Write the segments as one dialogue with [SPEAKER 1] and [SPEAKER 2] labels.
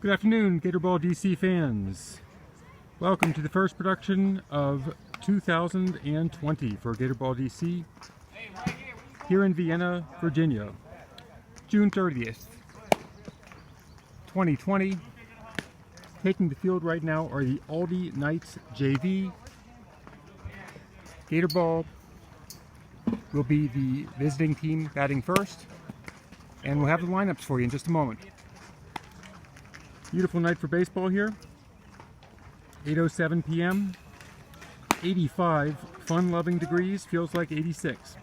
[SPEAKER 1] Good afternoon, Gatorball DC fans. Welcome to the first production of 2020 for Gatorball DC here in Vienna, Virginia. June 30th, 2020. Taking the field right now are the Aldie Knights JV. Gatorball will be the visiting team batting first, and we'll have the lineups for you in just a moment. Beautiful night for baseball here. 8:07 p.m. 85 fun-loving degrees, feels like 86.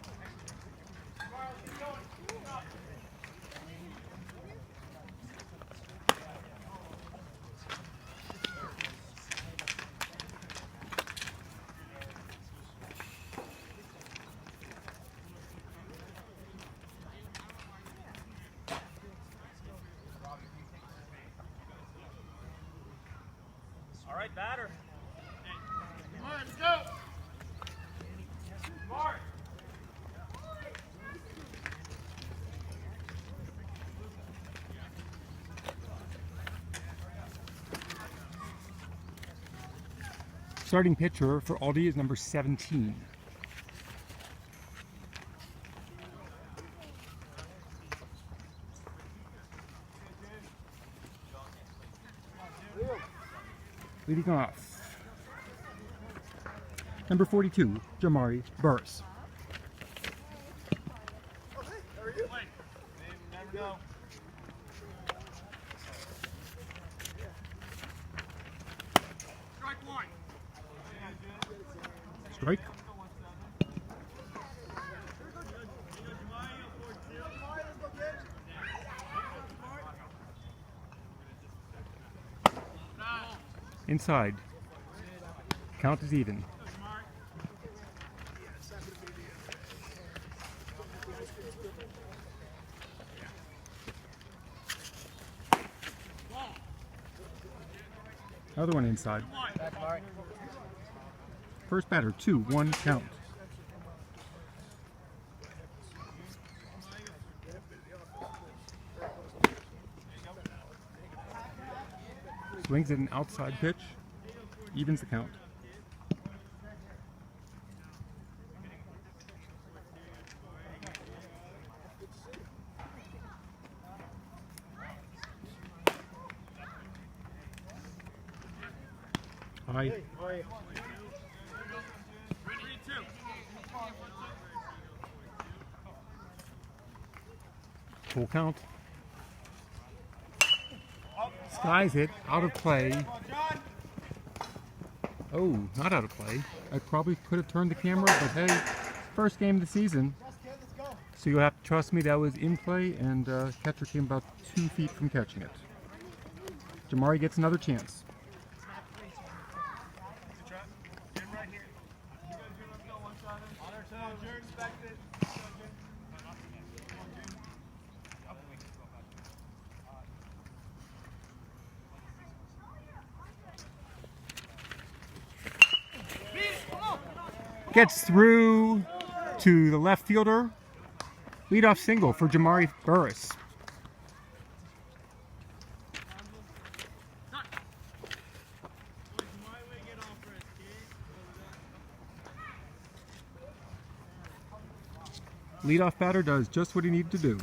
[SPEAKER 2] All right, batter. Come on, let's go. Mark.
[SPEAKER 1] Starting pitcher for Aldie is number 17. Leading off, number 42, Burke.
[SPEAKER 2] Strike one.
[SPEAKER 1] Strike. Inside. Count is even. Another one inside. First batter, 2-1 count. Swings at an outside pitch, evens the count. High. Full count. Skies it, out of play. Oh, not out of play. I probably could have turned the camera, but hey, first game of the season. So you'll have to trust me that was in play, and catcher came about 2 feet from catching it. Jamari gets another chance. Gets through to the left fielder. Leadoff single for Jamari Burris. Leadoff batter does just what he needed to do.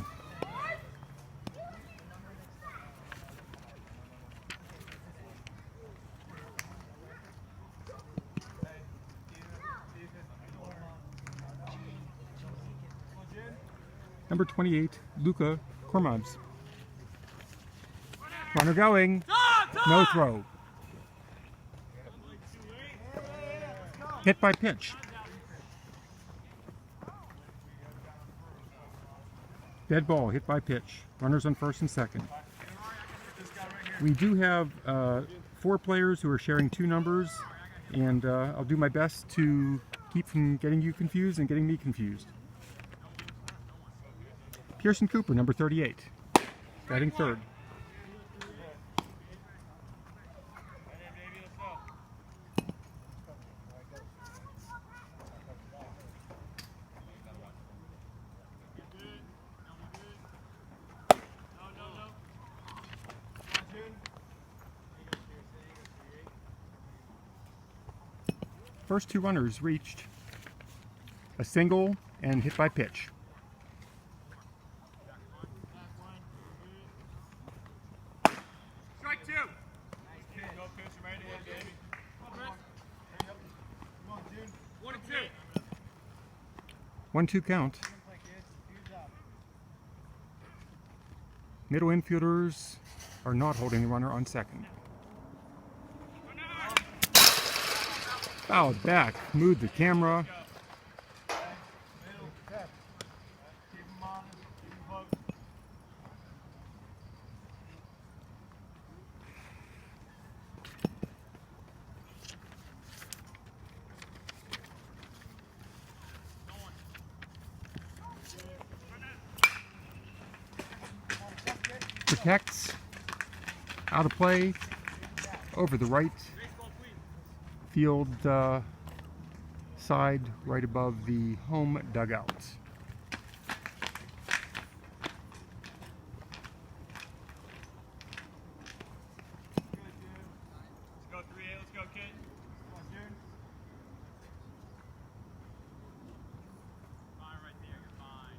[SPEAKER 1] Number 28, Luca Kormabs. Runner going. No throw. Hit by pitch. Dead ball, hit by pitch. Runners on first and second. We do have 4 players who are sharing 2 numbers, and I'll do my best to keep from getting you confused and getting me confused. Pearson Cooper, number 38, batting third. First two runners reached a single and hit by pitch.
[SPEAKER 2] Strike two. Go pitch right ahead, baby. Come on, June. 1 and 2.
[SPEAKER 1] 1-2 count. Middle infielders are not holding the runner on second. Fouled back, moved the camera. Protects, out of play, over the right field side, right above the home dugout.
[SPEAKER 2] Let's go 3A, let's go, kid. Come on, June. Fine right there, you're fine.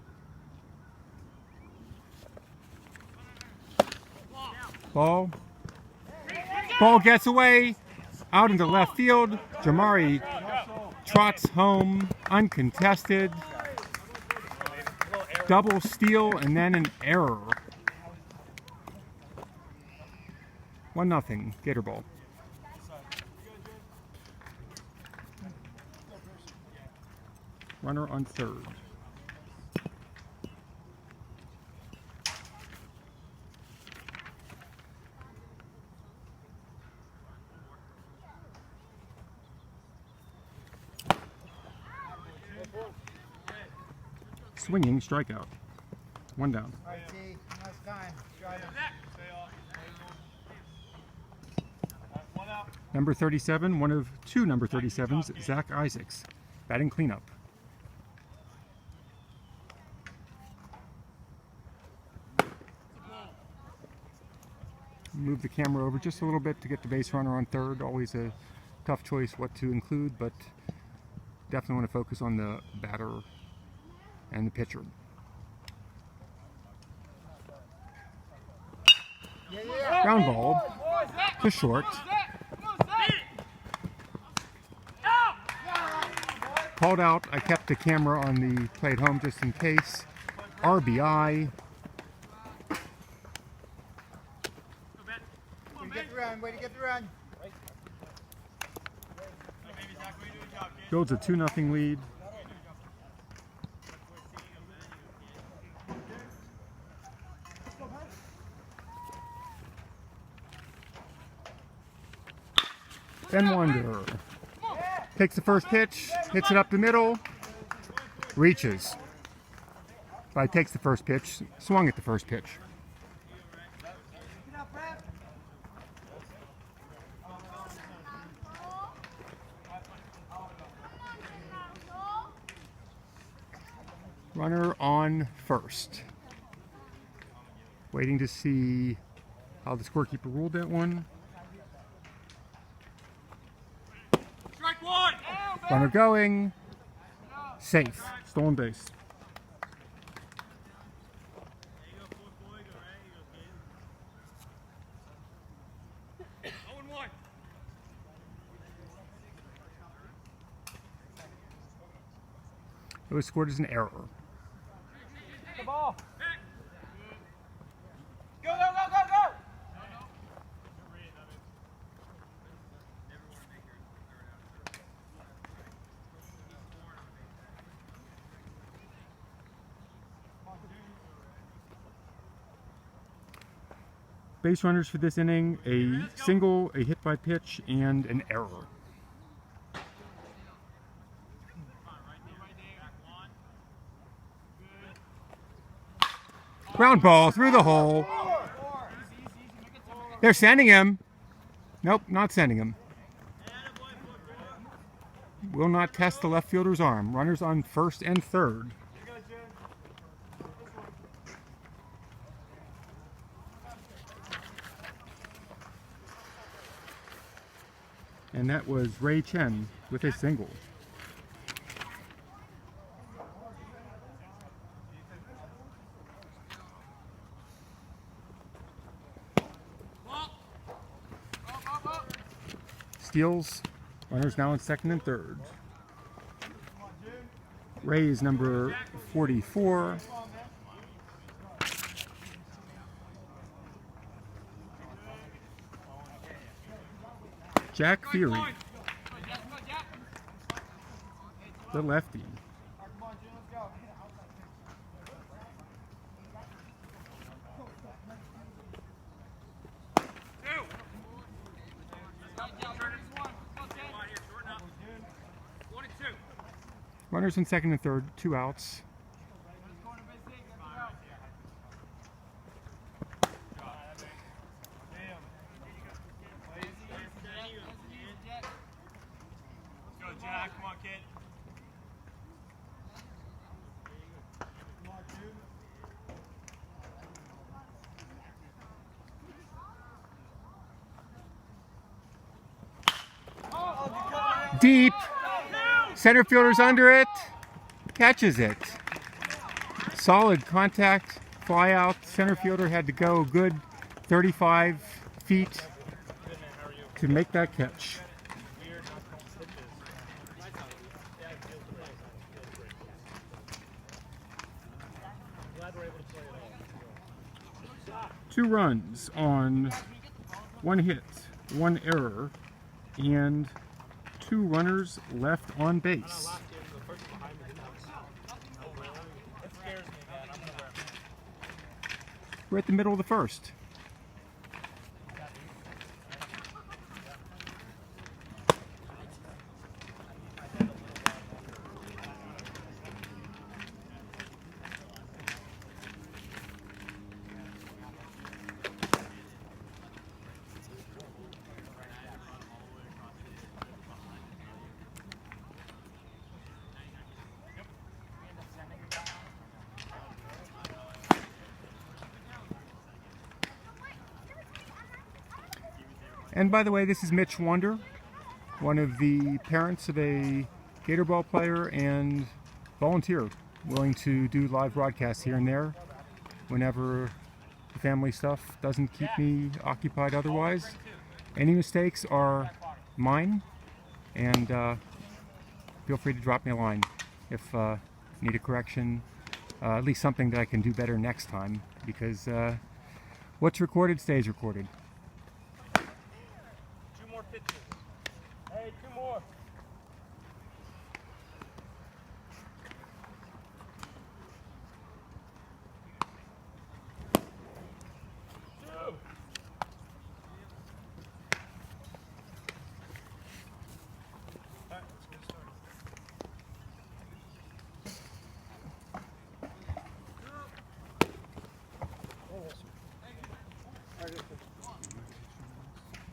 [SPEAKER 1] Ball. Ball gets away, out into left field. Jamari trots home, uncontested. Double steal and then an error. 1-0, Gatorball. Runner on third. Swinging strikeout. 1 down.
[SPEAKER 3] All right, T. Nice time. Drive it.
[SPEAKER 2] One out.
[SPEAKER 1] Number 37, one of two number 37s, Zach Isaacs, batting cleanup. Move the camera over just a little bit to get the base runner on third. Always a tough choice what to include, but definitely want to focus on the batter and the pitcher. Ground ball to short. Called out. I kept the camera on the play at home just in case. RBI.
[SPEAKER 3] Way to get the run. Way to get the run.
[SPEAKER 1] Builds a 2-0 lead. Ben Wander takes the first pitch, hits it up the middle, reaches. But takes the first pitch, swung at the first pitch. Runner on first. Waiting to see how the scorekeeper ruled that one.
[SPEAKER 2] Strike one!
[SPEAKER 1] Runner going. Safe. Stolen base. It was scored as an error.
[SPEAKER 3] The ball. Go, go, go, go, go!
[SPEAKER 1] Base runners for this inning, a single, a hit by pitch, and an error. Ground ball through the hole. They're sending him. Nope, not sending him. Will not test the left fielder's arm. Runners on first and third. And that was Ray Chen. with a single. Steals. Runners now in second and third. Rays number 44. Jack Fury, the lefty. Runners in second and third, 2 outs.
[SPEAKER 2] Jack, come on, kid.
[SPEAKER 1] Deep. Center fielder's under it. Catches it. Solid contact. Fly out. Center fielder had to go a good 35 feet to make that catch. Two runs on 1 hit, 1 error, and 2 runners left on base. We're at the middle of the first. And by the way, this is Mitch Wander, one of the parents of a Gatorball player and volunteer, willing to do live broadcasts here and there whenever the family stuff doesn't keep me occupied otherwise. Any mistakes are mine, and feel free to drop me a line if you need a correction, at least something that I can do better next time, because what's recorded stays recorded.
[SPEAKER 2] Hey, 2 more.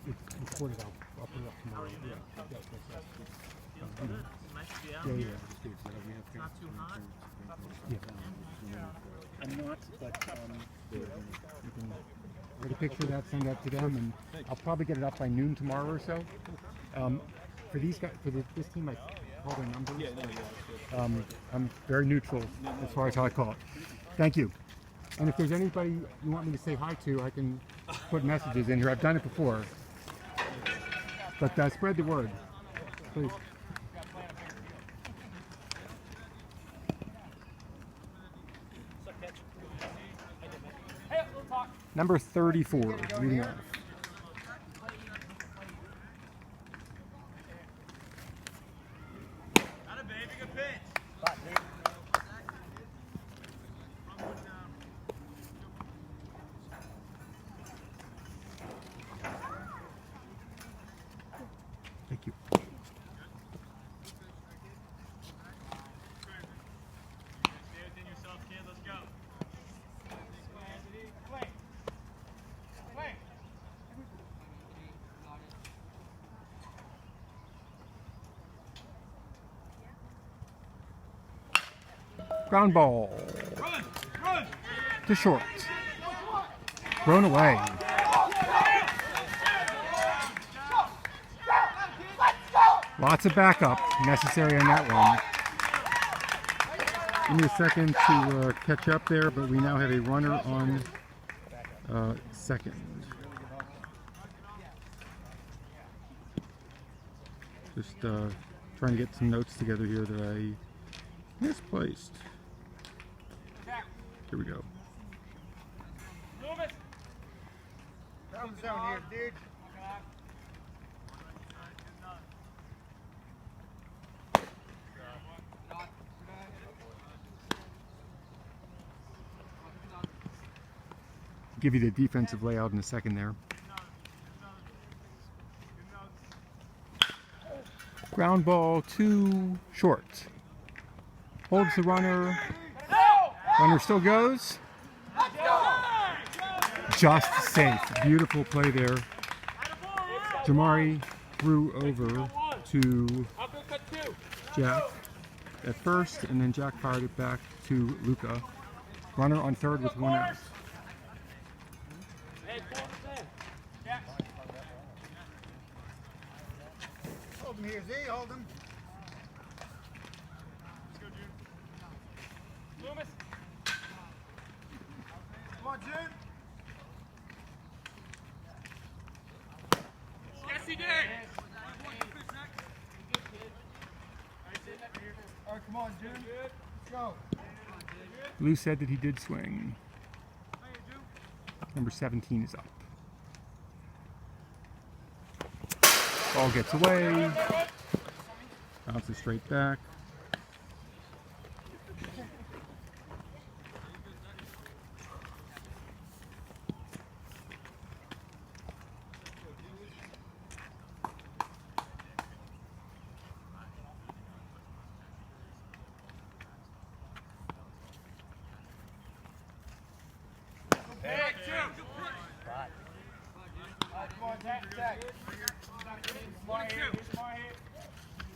[SPEAKER 1] It's recorded. I'll put it up tomorrow. I'm not, but you can take a picture of that, send that to them, and I'll probably get it up by noon tomorrow or so. For these guys, this team, I call their numbers. I'm very neutral as far as how I call it. Thank you. And if there's anybody you want me to say hi to, I can put messages in here. I've done it before. But spread the word, please. Number 34, leading off. Thank you. Ground ball to short. Thrown away.
[SPEAKER 2] Let's go!
[SPEAKER 1] Lots of backup necessary on that one. Give me a second to catch up there, but we now have a runner on second. Just trying to get some notes together here that I misplaced. Here we go.
[SPEAKER 3] Come zone here, dude.
[SPEAKER 1] Give you the defensive layout in a second there. Ground ball too short. Holds the runner. Runner still goes. Just safe. Beautiful play there. Jamari threw over to Jack at first, and then Jack fired it back to Luca. Runner on third with one out.
[SPEAKER 3] Hold him here, Z. Hold him.
[SPEAKER 2] Loomis. Come on, June. Yes, he did.
[SPEAKER 3] All right, come on, June. Let's go.
[SPEAKER 1] Lou said that he did swing. Number 17 is up. Ball gets away. Bounces straight back.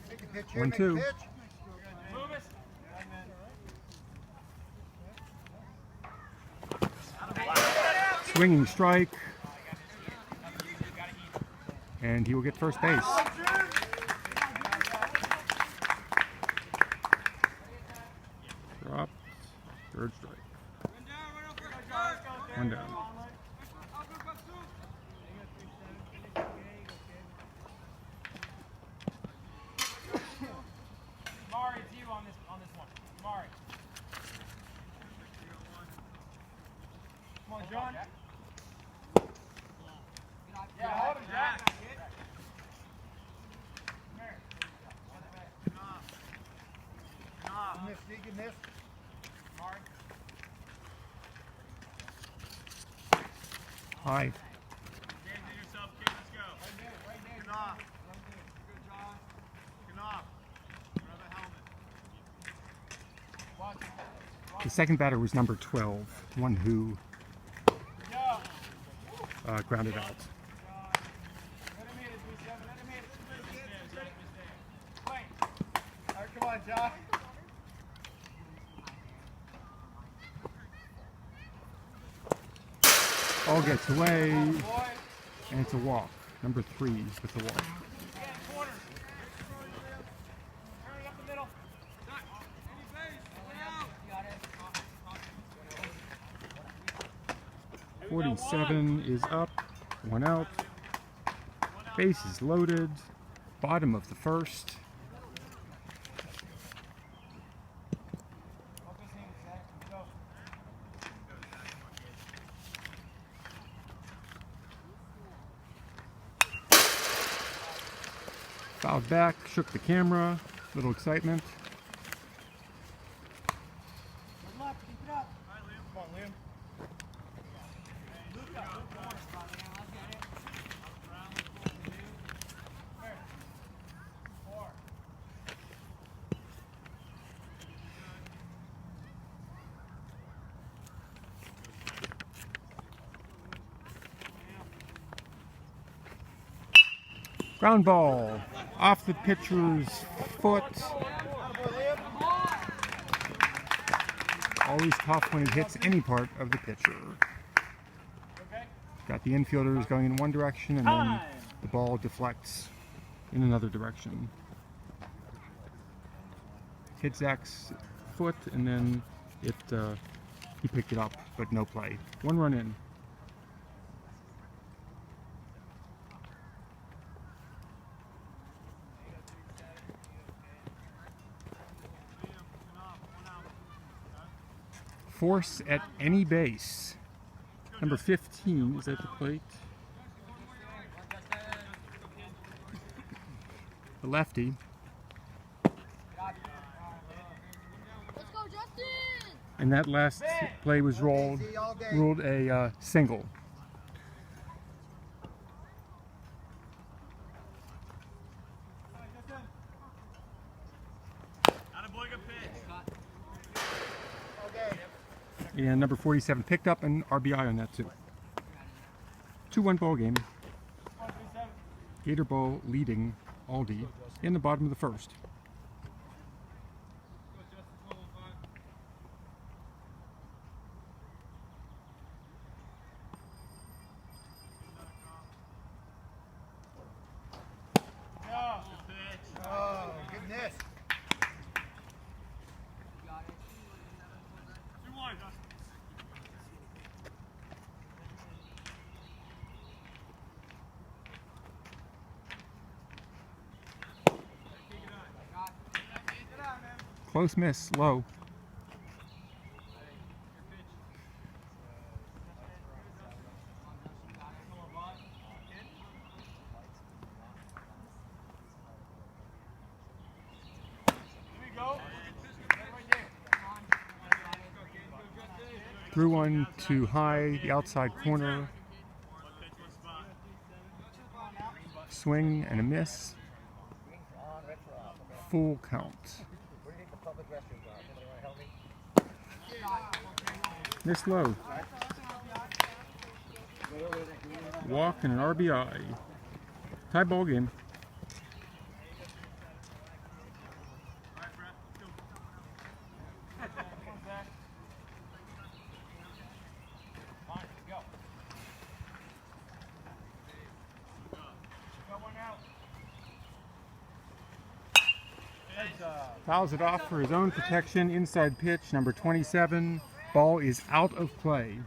[SPEAKER 3] Take a pitch here,
[SPEAKER 1] 1-2.
[SPEAKER 3] make a pitch.
[SPEAKER 1] Swinging strike. And he will get first base. Drop. Third strike. One down.
[SPEAKER 2] Mari, it's you on this one. Mari. Come on, John. Yeah, hold him, Jack.
[SPEAKER 3] You missed, you missed.
[SPEAKER 2] Mari.
[SPEAKER 1] High.
[SPEAKER 2] James, do yourself, kid. Let's go. Get off. Good, John. Get off. Grab a helmet.
[SPEAKER 1] The second batter was number 12, one who grounded out.
[SPEAKER 2] Let him hit it, B7. Let him hit it. Wait. All right, come on, John.
[SPEAKER 1] Ball gets away, and it's a walk. Number 3 with the walk.
[SPEAKER 2] Yeah, corner. Turn it up the middle. Any base. Way out.
[SPEAKER 1] 47 is up, one out. Base is loaded. Bottom of the first. Fouled back, shook the camera, little excitement.
[SPEAKER 3] Good luck, keep it up. Come on, Liam.
[SPEAKER 1] Ground ball off the pitcher's foot. Always tough when it hits any part of the pitcher. Got the infielders going in one direction and then the ball deflects in another direction. hit Zach's foot, and then he picked it up, but no play. 1 run in. Force at any base. Number 15 is at the plate. The lefty.
[SPEAKER 4] Let's go, Justin!
[SPEAKER 1] And that last play was ruled a single. And number 47 picked up an RBI on that too. 2-1 ball game. Gatorball leading Aldie in the bottom of the first.
[SPEAKER 3] Oh, goodness.
[SPEAKER 1] Close miss, low. Threw one too high, the outside corner. Swing and a miss. Full count. Miss low. Walk and an RBI. Tie ball game. Fouls it off for his own protection. Inside pitch, number 27. Ball is out of play.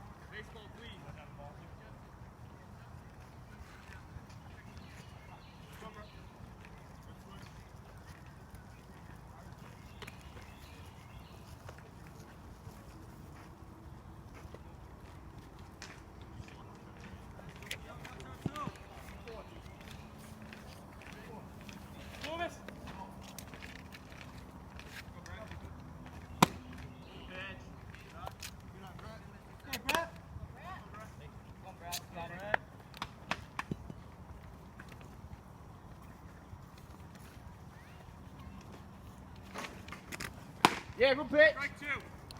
[SPEAKER 3] Yeah, good pitch.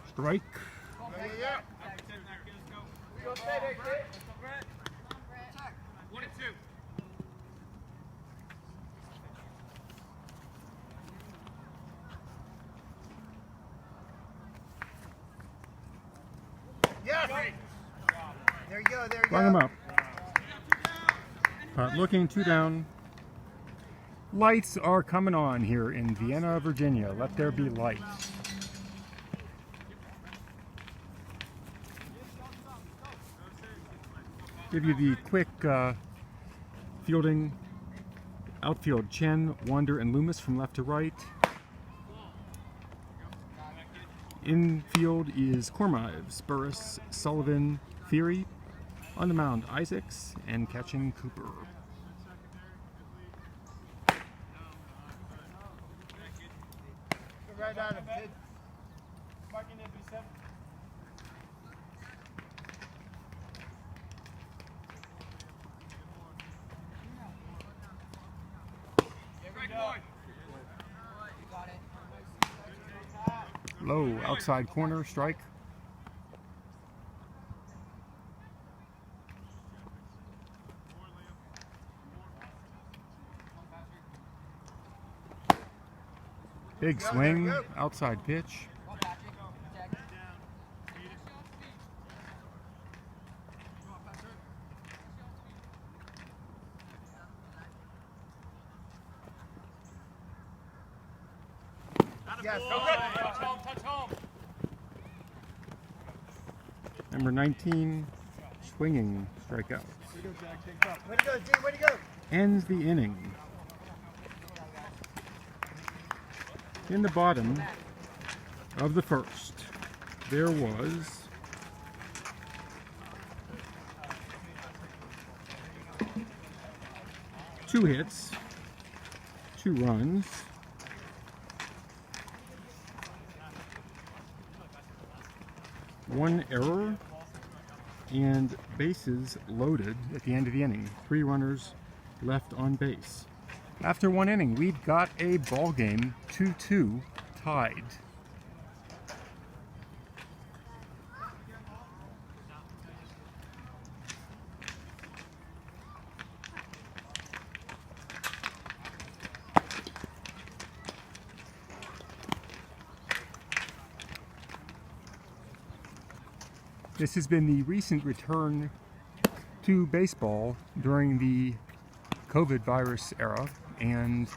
[SPEAKER 1] Strike.
[SPEAKER 3] Yeah. Yes. There you go. There you go.
[SPEAKER 1] Rung him up. Looking 2 down. Lights are coming on here in Vienna, Virginia. Let there be light. Give you the quick fielding. Outfield: Chen, Wander, and Loomis from left to right. Infield is Cormives, Burris, Sullivan, Theory. On the mound, Isaacs, and catching Cooper.
[SPEAKER 3] Right on him, kid.
[SPEAKER 1] Low, outside corner, strike. Big swing, outside pitch.
[SPEAKER 3] Yes.
[SPEAKER 2] Go good. Touch home, touch home.
[SPEAKER 1] Number 19, swinging strikeout.
[SPEAKER 3] Way to go, G. Way to go.
[SPEAKER 1] Ends the inning. In the bottom of the first, there was two hits, 2 runs, one error, and bases loaded at the end of the inning. 3 runners left on base. After 1 inning, we've got a ball game, 2-2 tied. This has been the recent return to baseball during the COVID virus era, and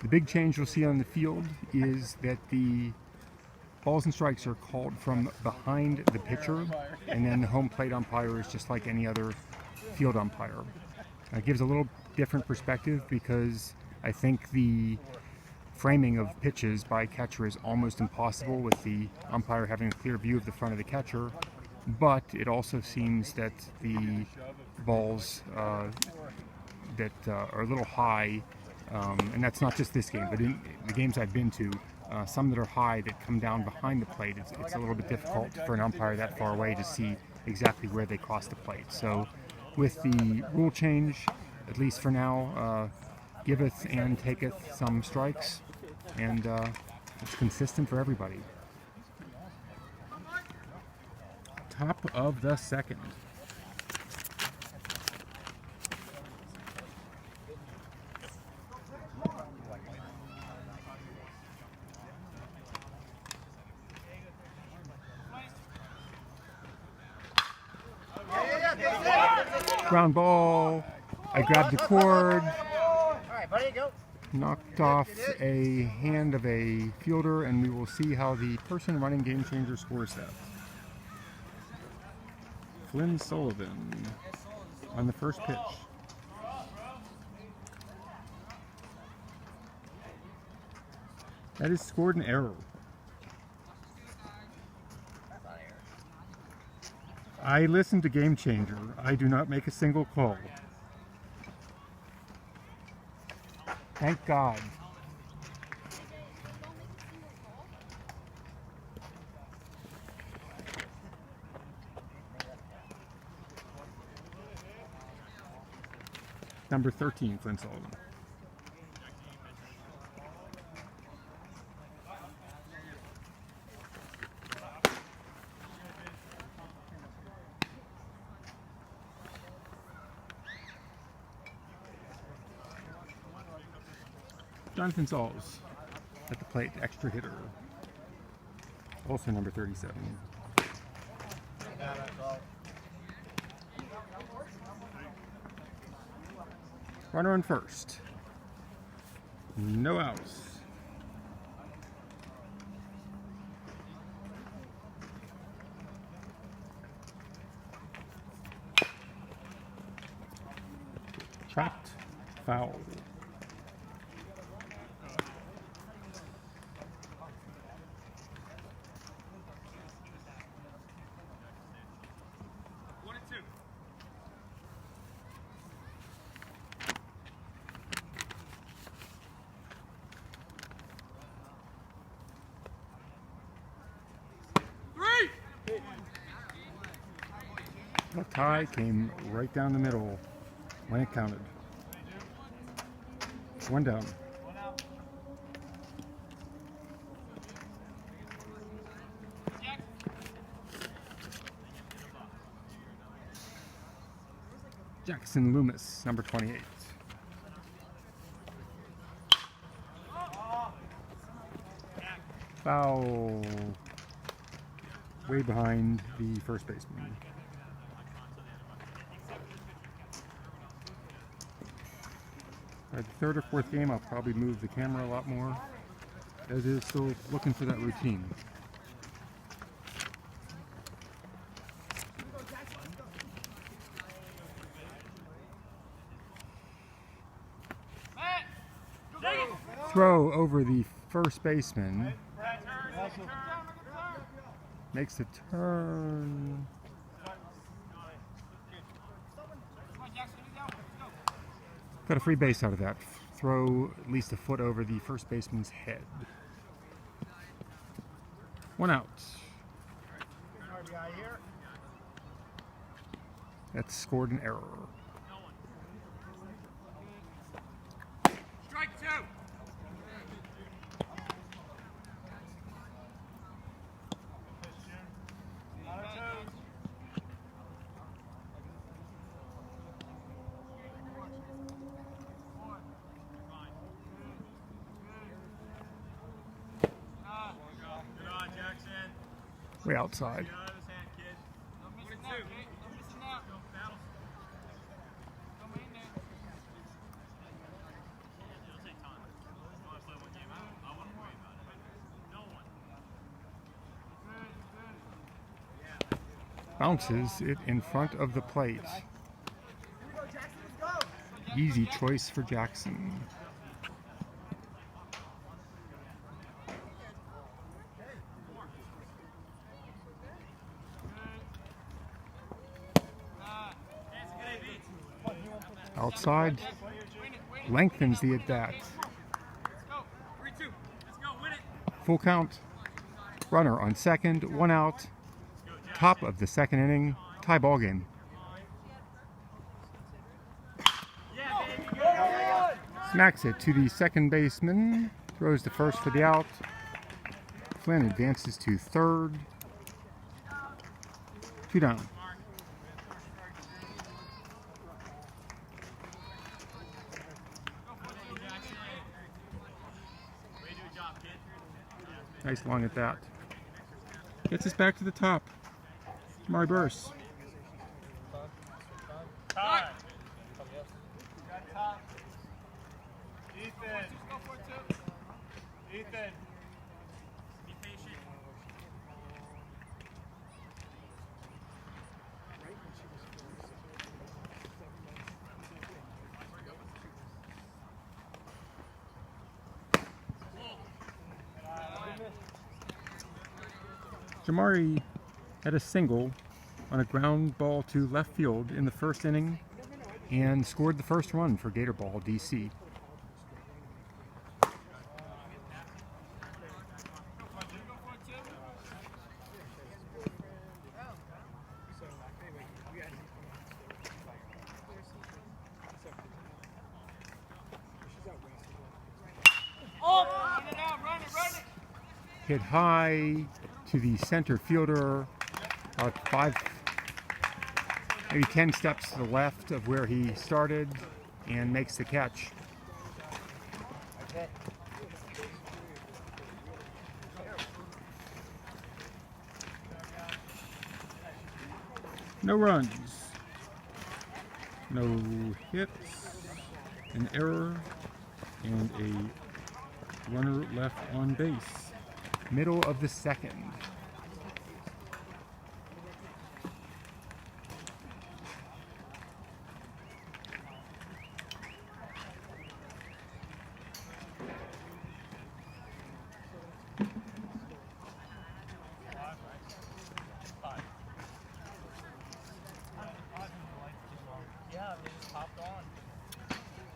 [SPEAKER 1] the big change you'll see on the field is that the balls and strikes are called from behind the pitcher, and then the home plate umpire is just like any other field umpire. It gives a little different perspective because I think the framing of pitches by catcher is almost impossible with the umpire having a clear view of the front of the catcher, but it also seems that the balls that are a little high, and that's not just this game, but in the games I've been to, some that are high that come down behind the plate, it's a little bit difficult for an umpire that far away to see exactly where they cross the plate. So with the rule change, at least for now, giveth and taketh some strikes, and it's consistent for everybody. Top of the second. Ground ball. I grabbed the cord.
[SPEAKER 3] All right, buddy, go.
[SPEAKER 1] Knocked off a hand of a fielder, and we will see how the person running Game Changer scores that. Flynn Sullivan on the first pitch. That is scored an error. I listen to Game Changer. I do not make a single call. Thank God. Number 13, Flynn Sullivan. Jonathan Sauls at the plate, extra hitter. Also number 37. Runner on first. No outs. Chopped foul. The tie came right down the middle when it counted. 1 down. Jackson Loomis, number 28. Foul. Way behind the first baseman. By the third or fourth game, I'll probably move the camera a lot more. as is still looking for that routine. Throw over the first baseman. Makes the turn. Got a free base out of that. Throw at least a foot over the first baseman's head. 1 out. That's scored an error.
[SPEAKER 2] Strike 2.
[SPEAKER 1] Way outside. Bounces it in front of the plate. Easy choice for Jackson. Outside, lengthens the at-bat. Full count. Runner on second, 1 out. Top of the second inning, tie ball game. Smacks it to the second baseman, throws to first for the out. Flynn advances to third. 2 down. Nice long at that. Gets us back to the top. Mari Burse.
[SPEAKER 2] Time. Ethan. Ethan. Be patient.
[SPEAKER 1] Jamari had a single on a ground ball to left field in the first inning and scored the first run for Gatorball DC. Hit high to the center fielder, about 5, maybe 10 steps to the left of where he started, and makes the catch. No runs, no hits, an error, and a runner left on base. Middle of the second.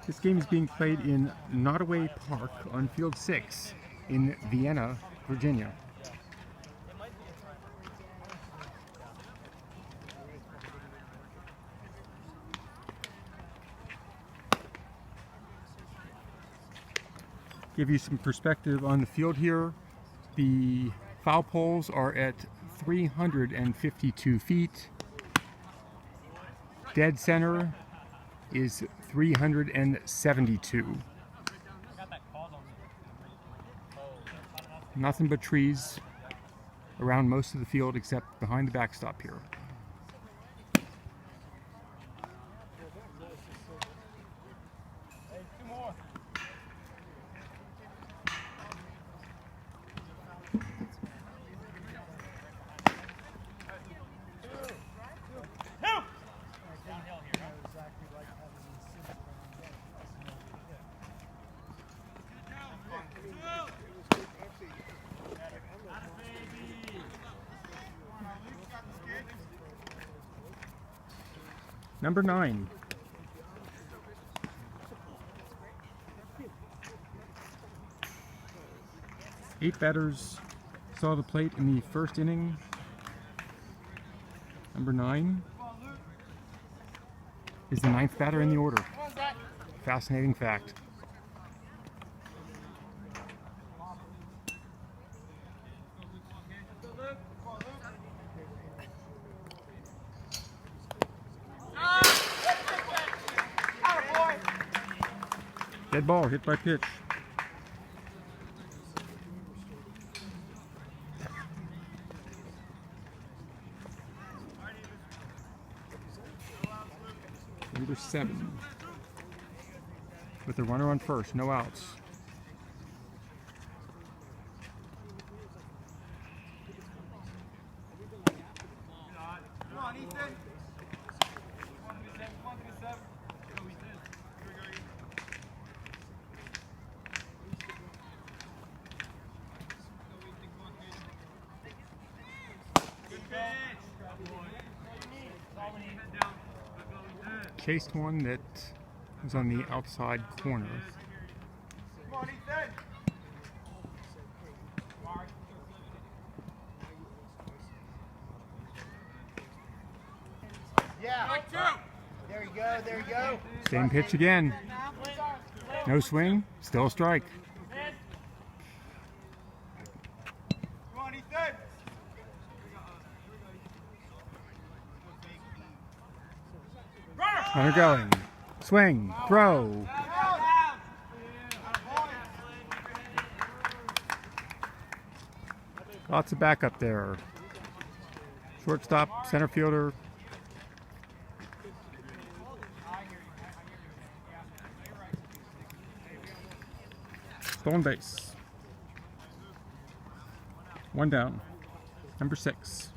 [SPEAKER 1] This game is being played in Nottoway Park on Field 6 in Vienna, Virginia. Give you some perspective on the field here. The foul poles are at 352 feet. Dead center is 372. Nothing but trees around most of the field except behind the backstop here. Number 9. Eight batters saw the plate in the first inning. Number 9 is the 9th batter in the order. Fascinating fact. Dead ball hit by pitch. Number 7. With a runner on first, no outs.
[SPEAKER 2] Come on, Ethan.
[SPEAKER 1] Chased one that was on the outside corner.
[SPEAKER 2] Come on, Ethan.
[SPEAKER 3] Yeah. There you go. There you go.
[SPEAKER 1] Same pitch again. No swing, still a strike.
[SPEAKER 2] Come on, Ethan.
[SPEAKER 1] Runner going. Swing, throw. Lots of backup there. Shortstop, center fielder. Stolen base. One down. Number 6.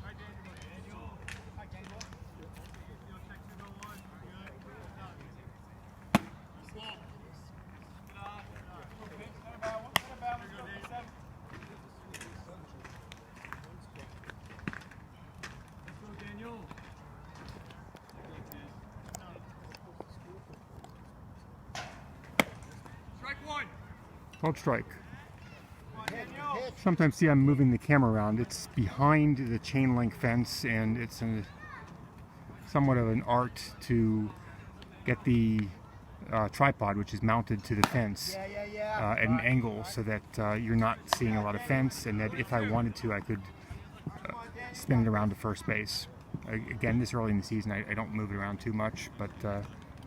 [SPEAKER 1] Called strike. Sometimes see I'm moving the camera around. It's behind the chain link fence, and it's somewhat of an art to get the tripod, which is mounted to the fence, at an angle so that you're not seeing a lot of fence, and that if I wanted to, I could spin it around to first base. Again, this early in the season, I don't move it around too much, but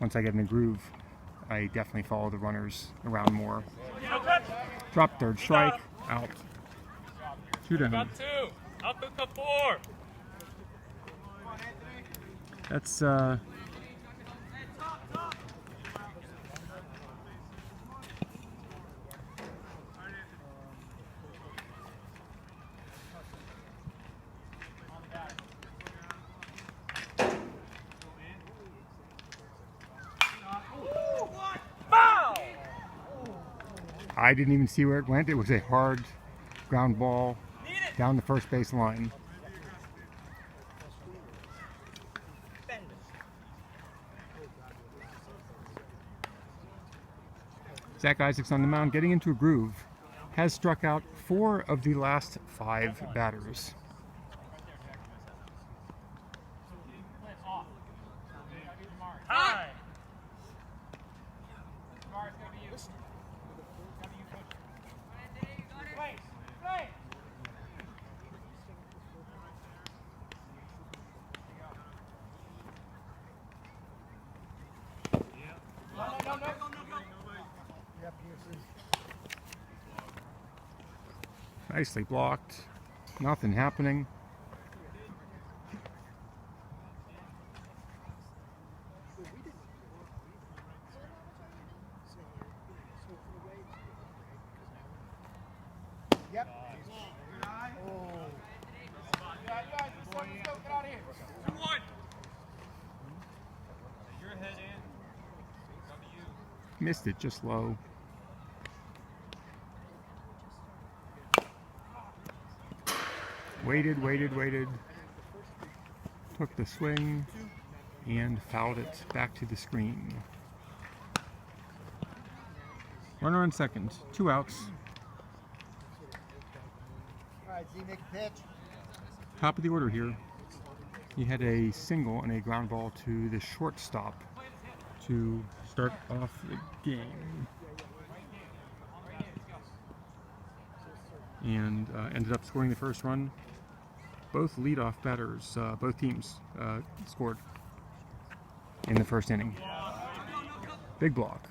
[SPEAKER 1] once I get in the groove, I definitely follow the runners around more. Drop third, strike, out. 2 down.
[SPEAKER 5] Got 2. Up at the 4.
[SPEAKER 1] That's I didn't even see where it went. It was a hard ground ball down the first base line. Zach Isaacs on the mound, getting into a groove, has struck out 4 of the last 5 batters.
[SPEAKER 5] Hi.
[SPEAKER 1] Nicely blocked. Nothing happening.
[SPEAKER 3] Yep.
[SPEAKER 1] Missed it just low. Waited. Took the swing. and fouled it back to the screen. Runner on second, 2 outs.
[SPEAKER 3] All right, Z, make a pitch.
[SPEAKER 1] Top of the order here. He had a single and a ground ball to the shortstop to start off the game. And ended up scoring the first run. Both leadoff batters, both teams scored in the first inning. Big block.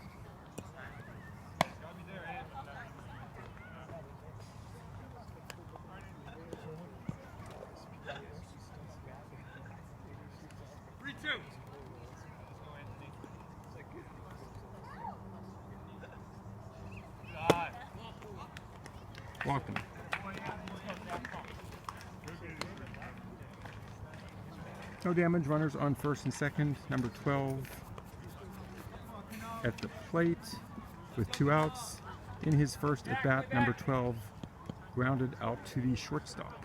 [SPEAKER 1] Walked him. No damage. Runners on first and second. Number 12 at the plate with 2 outs. In his first at bat, number 12 grounded out to the shortstop.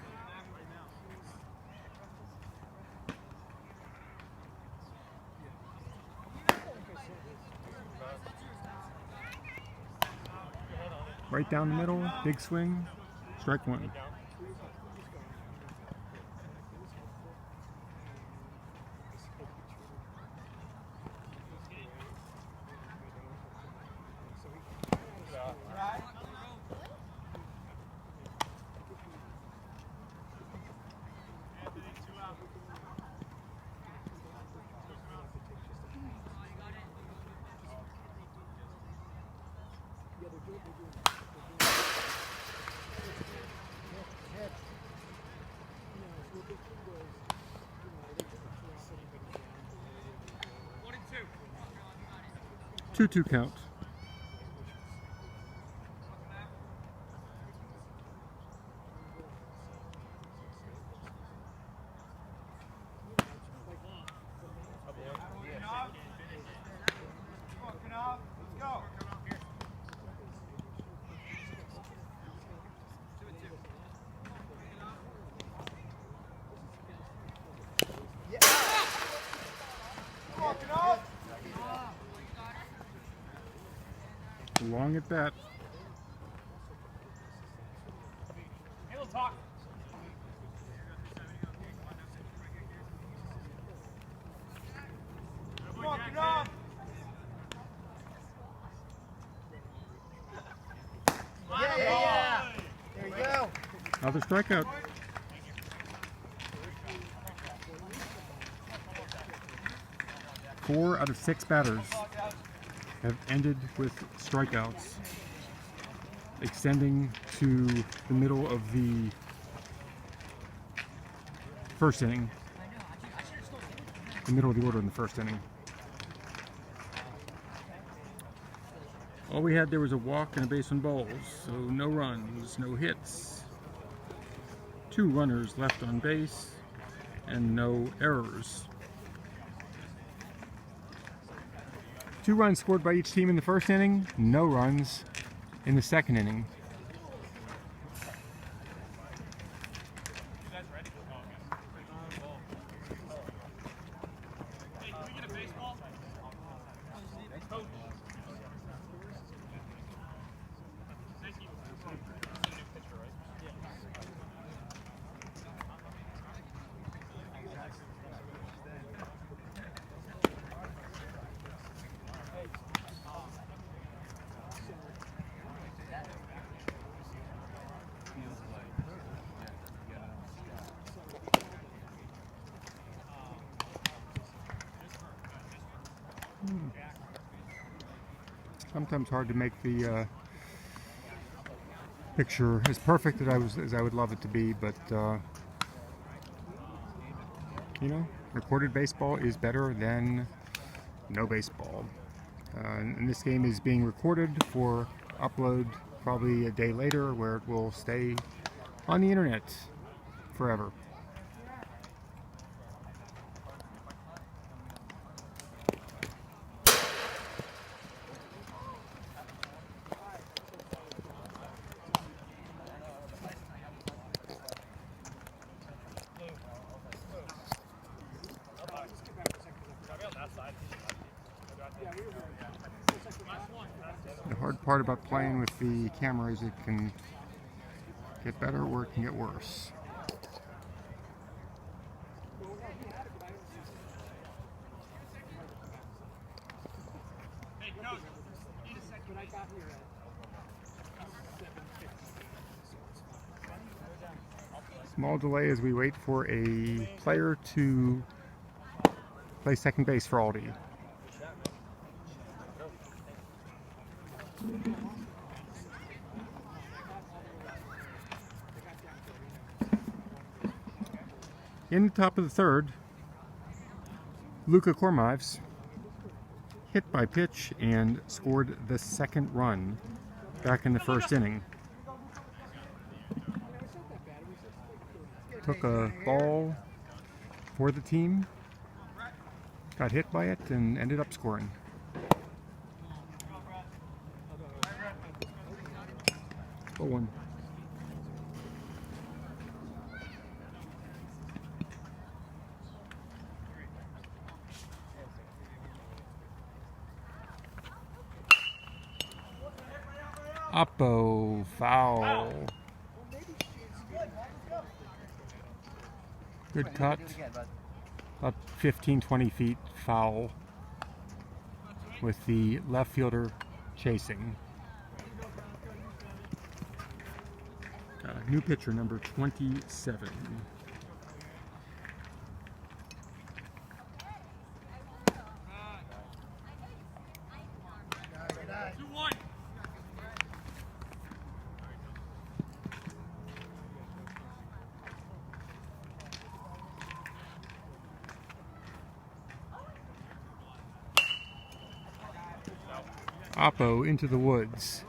[SPEAKER 1] Right down the middle, big swing, strike one. Two count. Long at bat.
[SPEAKER 3] Yeah. There you go.
[SPEAKER 1] Another strikeout. Four out of 6 batters have ended with strikeouts, extending to the middle of the first inning. The middle of the order in the first inning. All we had there was a walk and a base on balls, so no runs, no hits. 2 runners left on base, and no errors. 2 runs scored by each team in the first inning, no runs in the second inning. Sometimes hard to make the picture as perfect as I would love it to be, but you know, recorded baseball is better than no baseball. And this game is being recorded for upload probably a day later, where it will stay on the internet forever. The hard part about playing with the camera is it can get better or it can get worse. Small delay as we wait for a player to play second base for Aldie. In the top of the third, Luka Kormives hit by pitch and scored the second run back in the first inning. Took a ball for the team, got hit by it, and ended up scoring. Oh, one. Oppo, foul. Good cut. Up 15-20 feet, foul. With the left fielder chasing. New pitcher, number 27. Oppo into the woods.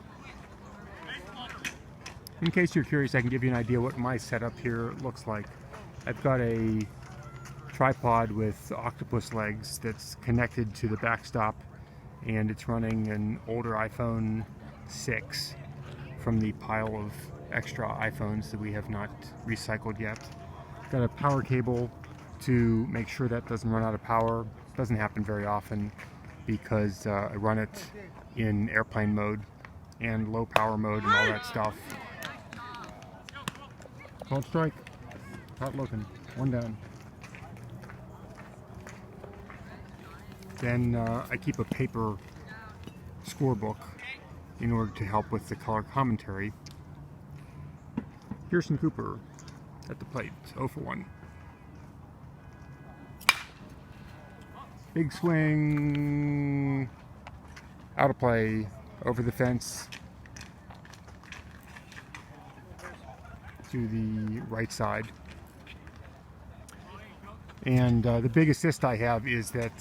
[SPEAKER 1] In case you're curious, I can give you an idea what my setup here looks like. I've got a tripod with octopus legs that's connected to the backstop, and it's running an older iPhone 6 from the pile of extra iPhones that we have not recycled yet. Got a power cable to make sure that doesn't run out of power. Doesn't happen very often because I run it in airplane mode and low power mode and all that stuff. Called strike. Hot looking. One down. Then I keep a paper scorebook in order to help with the color commentary. Pearson Cooper at the plate. 0 for 1. Big swing. Out of play. Over the fence. To the right side. And the big assist I have is that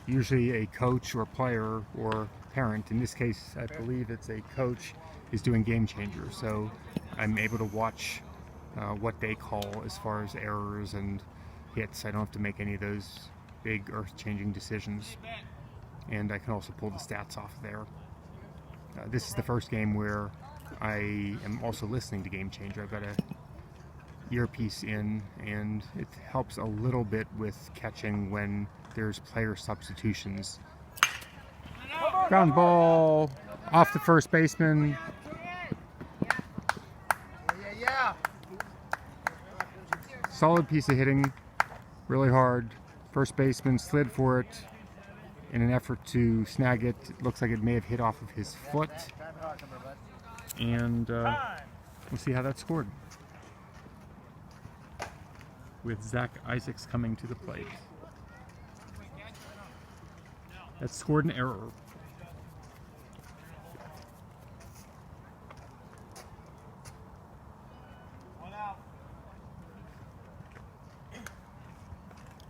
[SPEAKER 1] usually a coach or player or parent, in this case I believe it's a coach, is doing Game Changer, so I'm able to watch what they call as far as errors and hits. I don't have to make any of those big earth-changing decisions, and I can also pull the stats off there. This is the first game where I am also listening to Game Changer. I've got a earpiece in, and it helps a little bit with catching when there's player substitutions. Ground ball off the first baseman. Solid piece of hitting, really hard. First baseman slid for it in an effort to snag it. It looks like it may have hit off of his foot. And we'll see how that's scored. With Zach Isaacs coming to the plate. That's scored an error.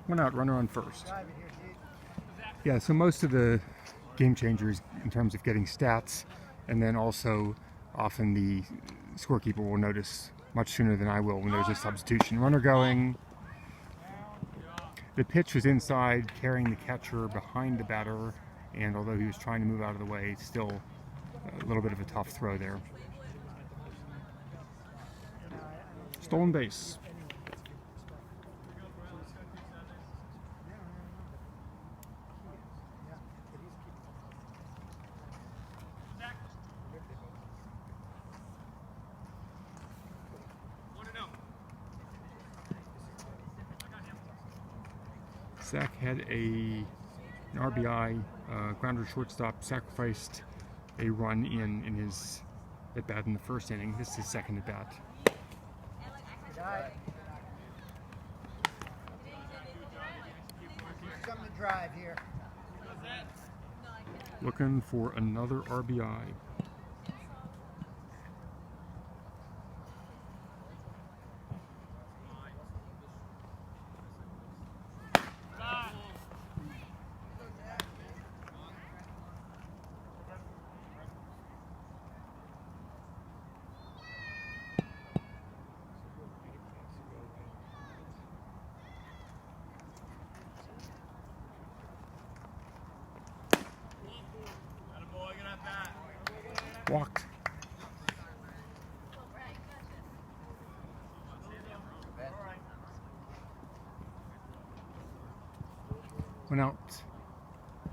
[SPEAKER 1] One out, runner on first. Yeah, so most of the Game Changers in terms of getting stats, and then also often the scorekeeper will notice much sooner than I will when there's a substitution. Runner going. The pitch was inside, carrying the catcher behind the batter, and although he was trying to move out of the way, still a little bit of a tough throw there. Stolen base. Zach had an RBI, grounder shortstop, sacrificed a run in his at bat in the first inning. This is his second at bat.
[SPEAKER 3] Something to drive here.
[SPEAKER 1] Looking for another RBI. Walked. Went out.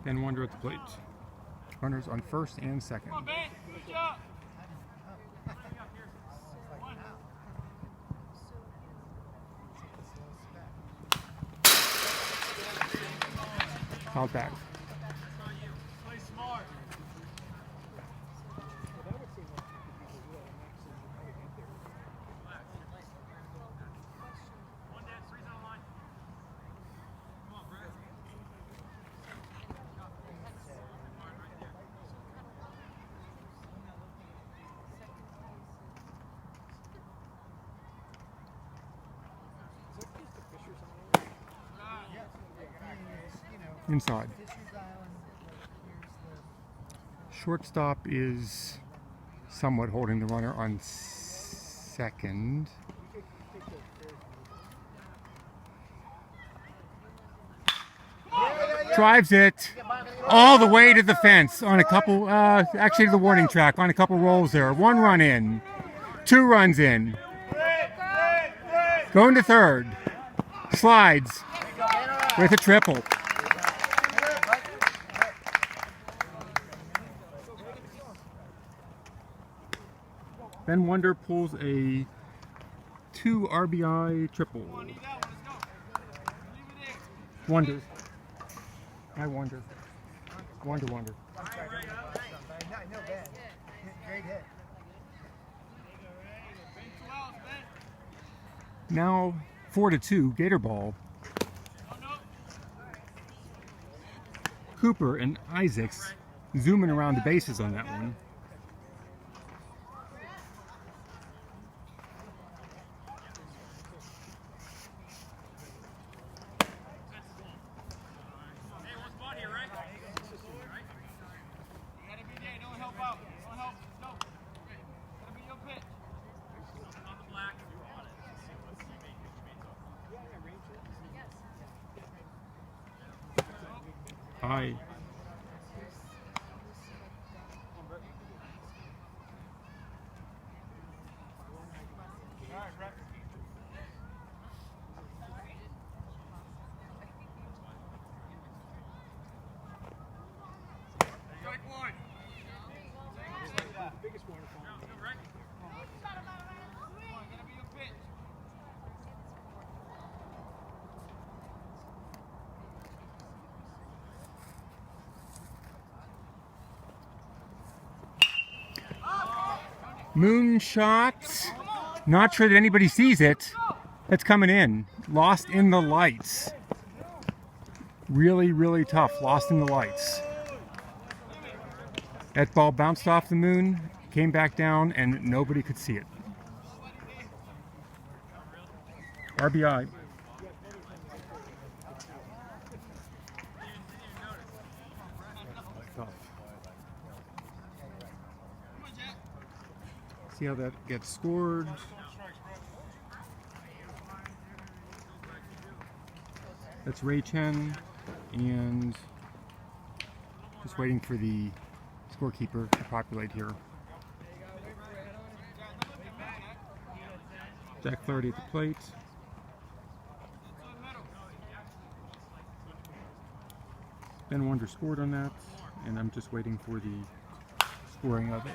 [SPEAKER 1] Ben Wonder at the plate. Runners on first and second.
[SPEAKER 2] Come on, Ben. Good job.
[SPEAKER 1] Fouled back.
[SPEAKER 2] Play smart. One dead, three's on line. Come on, Brad.
[SPEAKER 1] Inside. Shortstop is somewhat holding the runner on second. Drives it all the way to the fence on a couple, actually the warning track, on a couple rolls there. 1 run in, 2 runs in. Going to third. Slides with a triple. Ben Wonder pulls a 2 RBI triple. Wonder. I wonder. Wonder.
[SPEAKER 3] I know, Ben. Great hit.
[SPEAKER 1] Now 4-2, Gatorball. Cooper and Isaacs zooming around the bases on that one. High. Moonshot. Not sure that anybody sees it. It's coming in. Lost in the lights. Really, really tough. Lost in the lights. That ball bounced off the moon, came back down, and nobody could see it. RBI. Tough. See how that gets scored. That's Ray Chen, and just waiting for the scorekeeper to populate here. Jack Flaherty at the plate. Ben Wonder scored on that, and I'm just waiting for the scoring of it.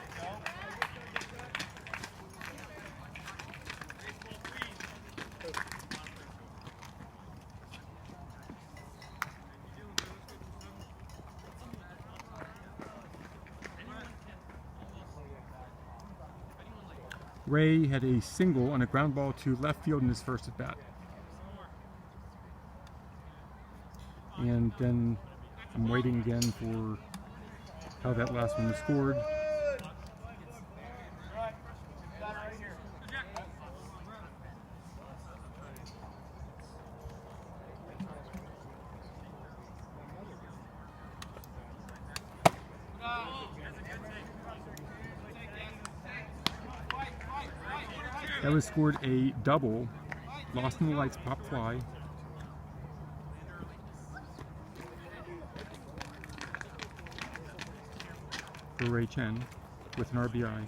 [SPEAKER 1] Ray had a single on a ground ball to left field in his first at bat. And then I'm waiting again for how that last one was scored. That was scored a double, lost in the lights, pop fly. For Ray Chen with an RBI.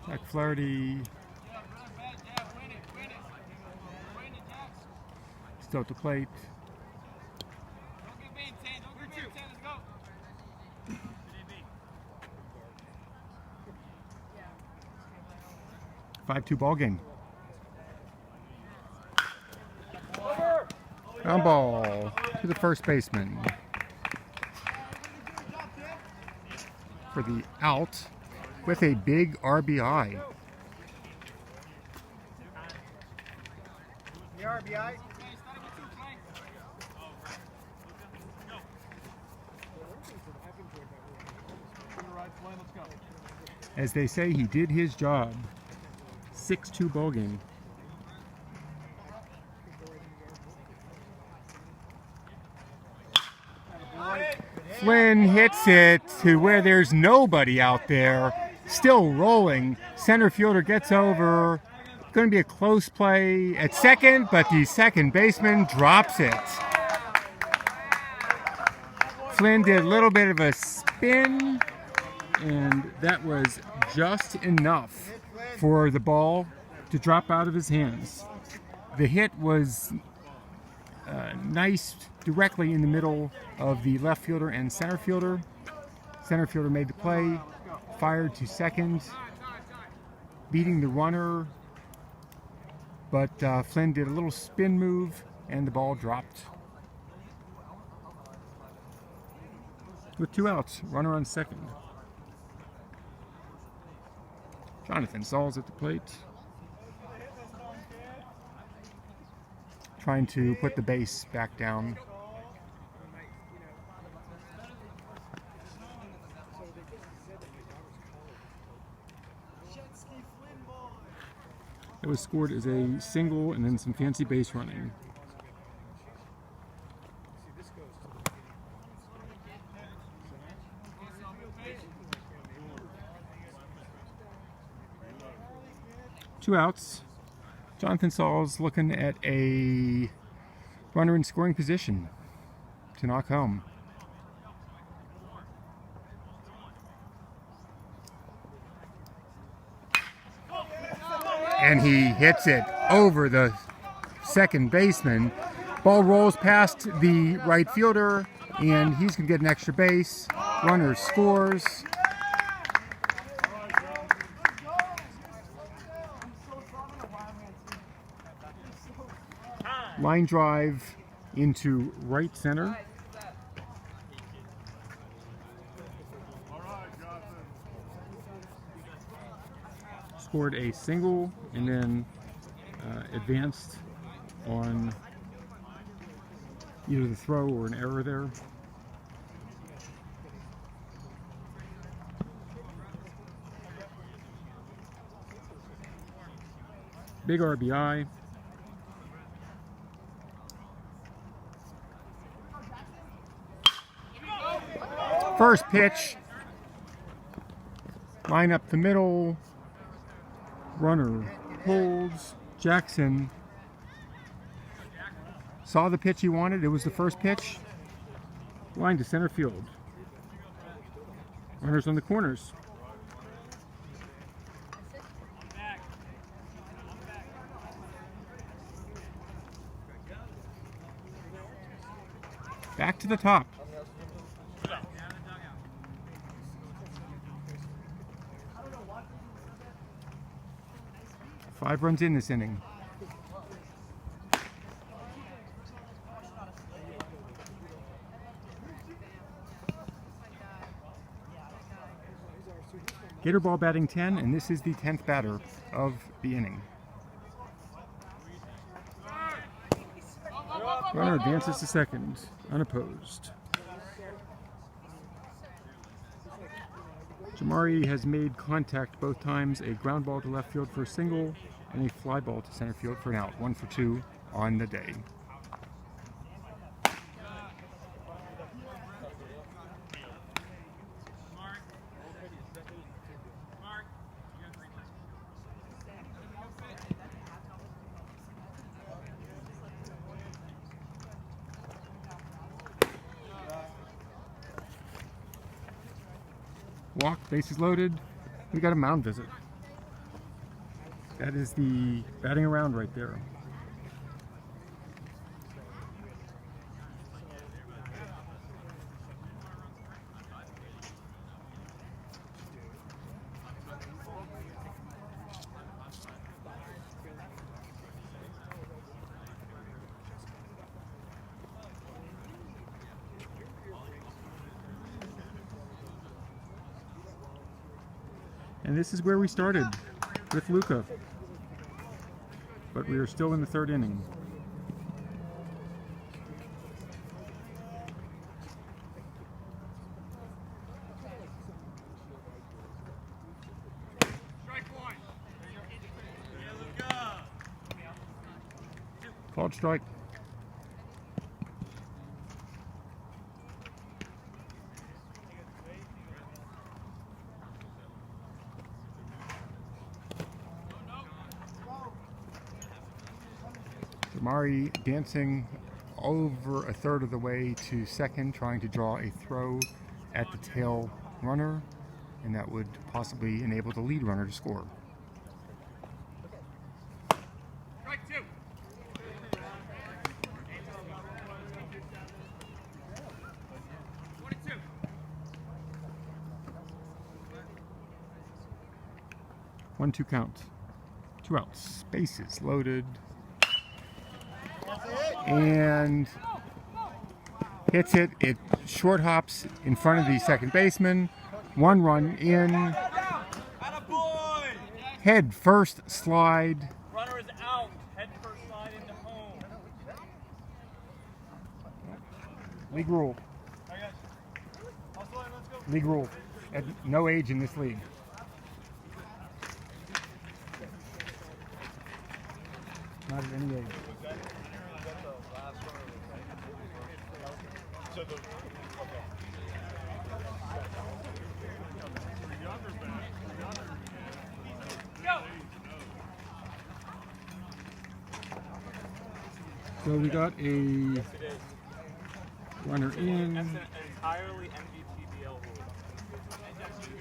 [SPEAKER 1] Jack Flaherty still at the plate. 5-2 ball game. Ground ball to the first baseman for the out with a big RBI.
[SPEAKER 3] The RBI.
[SPEAKER 1] As they say, he did his job. 6-2 ball game. Flynn hits it to where there's nobody out there. Still rolling. Center fielder gets over. Going to be a close play at second, but the second baseman drops it. Flynn did a little bit of a spin, and that was just enough for the ball to drop out of his hands. The hit was nice directly in the middle of the left fielder and center fielder. Center fielder made the play, fired to second, beating the runner, but Flynn did a little spin move and the ball dropped. With 2 outs, runner on second. Jonathan Saul's at the plate, trying to put the base back down. It was scored as a single and then some fancy base running. Two outs. Jonathan Saul's looking at a runner in scoring position to knock home. And he hits it over the second baseman. Ball rolls past the right fielder, and he's going to get an extra base. Runner scores. Line drive into right center. Scored a single and then advanced on either the throw or an error there. Big RBI. First pitch, line up the middle, runner holds. Jackson saw the pitch he wanted. It was the first pitch. Line to center field. Runners on the corners. Back to the top. 5 runs in this inning. Gatorball batting 10, and this is the 10th batter of the inning. Runner advances to second, unopposed. Jamari has made contact both times, a ground ball to left field for a single and a fly ball to center field for an out. 1 for 2 on the day. Walk, bases loaded. We got a mound visit. That is the batting around right there. And this is where we started with Luca. But we are still in the 3rd inning. Called strike. Jamari dancing over a third of the way to second, trying to draw a throw at the tail runner, and that would possibly enable the lead runner to score.
[SPEAKER 2] Strike 2.
[SPEAKER 1] One, 2 count. 2 outs. Bases loaded. And hits it. It short hops in front of the second baseman. 1 run in. Head first slide.
[SPEAKER 5] Runner is out. Head first slide into home.
[SPEAKER 1] League rule. League rule. At no age in this league. Not at any age. So we got a runner in.
[SPEAKER 5] That's an entirely NBTBL rule. Yes.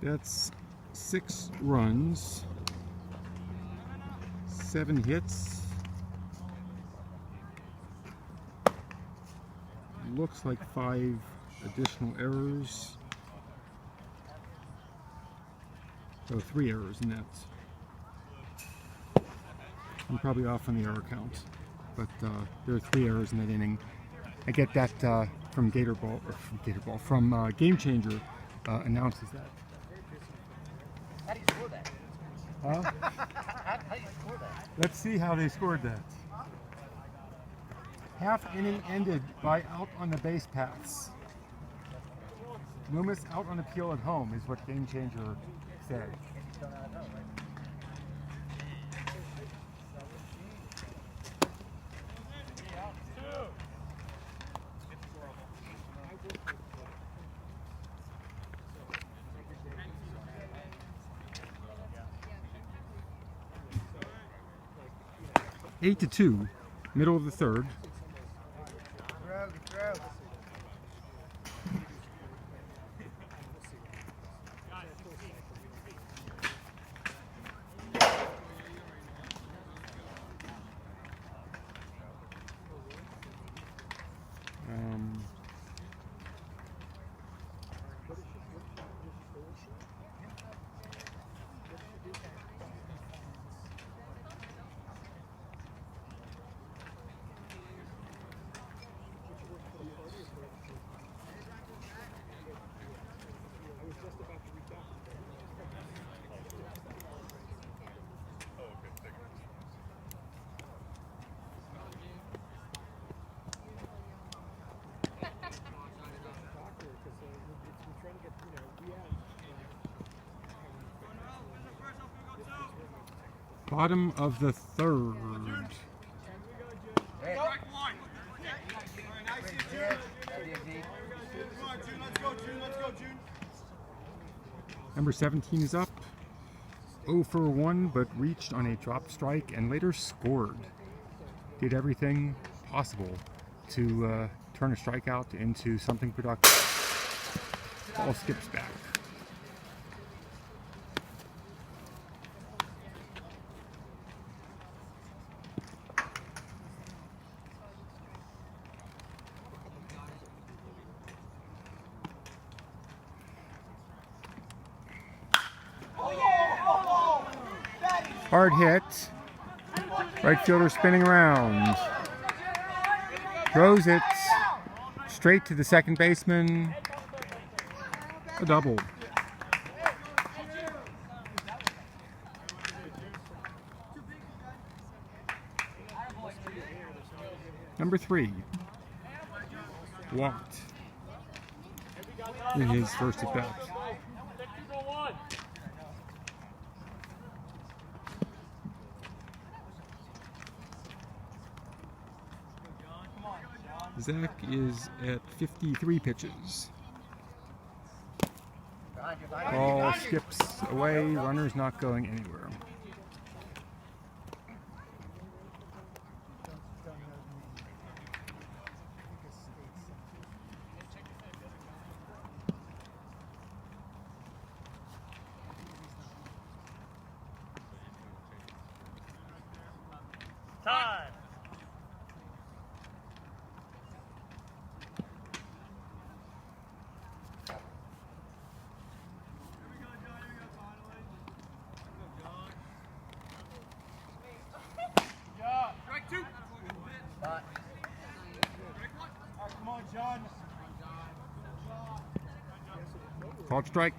[SPEAKER 1] That's 6 runs, 7 hits. Looks like 5 additional errors. So 3 errors in that. I'm probably off on the error count, but there are 3 errors in that inning. I get that from from Game Changer announces that.
[SPEAKER 3] How do you score that?
[SPEAKER 1] Huh?
[SPEAKER 3] How do you score that?
[SPEAKER 1] Let's see how they scored that. Half inning ended by out on the base paths. Loomis out on appeal at home is what Game Changer said. Eight to 2, middle of the 3rd. Bottom of the third.
[SPEAKER 3] Hey.
[SPEAKER 2] Strike one.
[SPEAKER 3] Nice hit, June. Come on, June. Let's go, June. Let's go, June.
[SPEAKER 1] Number 17 is up. 0 for 1, but reached on a drop strike and later scored. Did everything possible to turn a strikeout into something productive. Ball skips back. Hard hit. Right fielder spinning around. Throws it straight to the second baseman. A double. Number 3. Walked in his first at bat. Zach is at 53 pitches. Ball skips away, runner's not going anywhere.
[SPEAKER 5] Time.
[SPEAKER 2] Strike two.
[SPEAKER 3] All right, come on, John.
[SPEAKER 1] Called strike.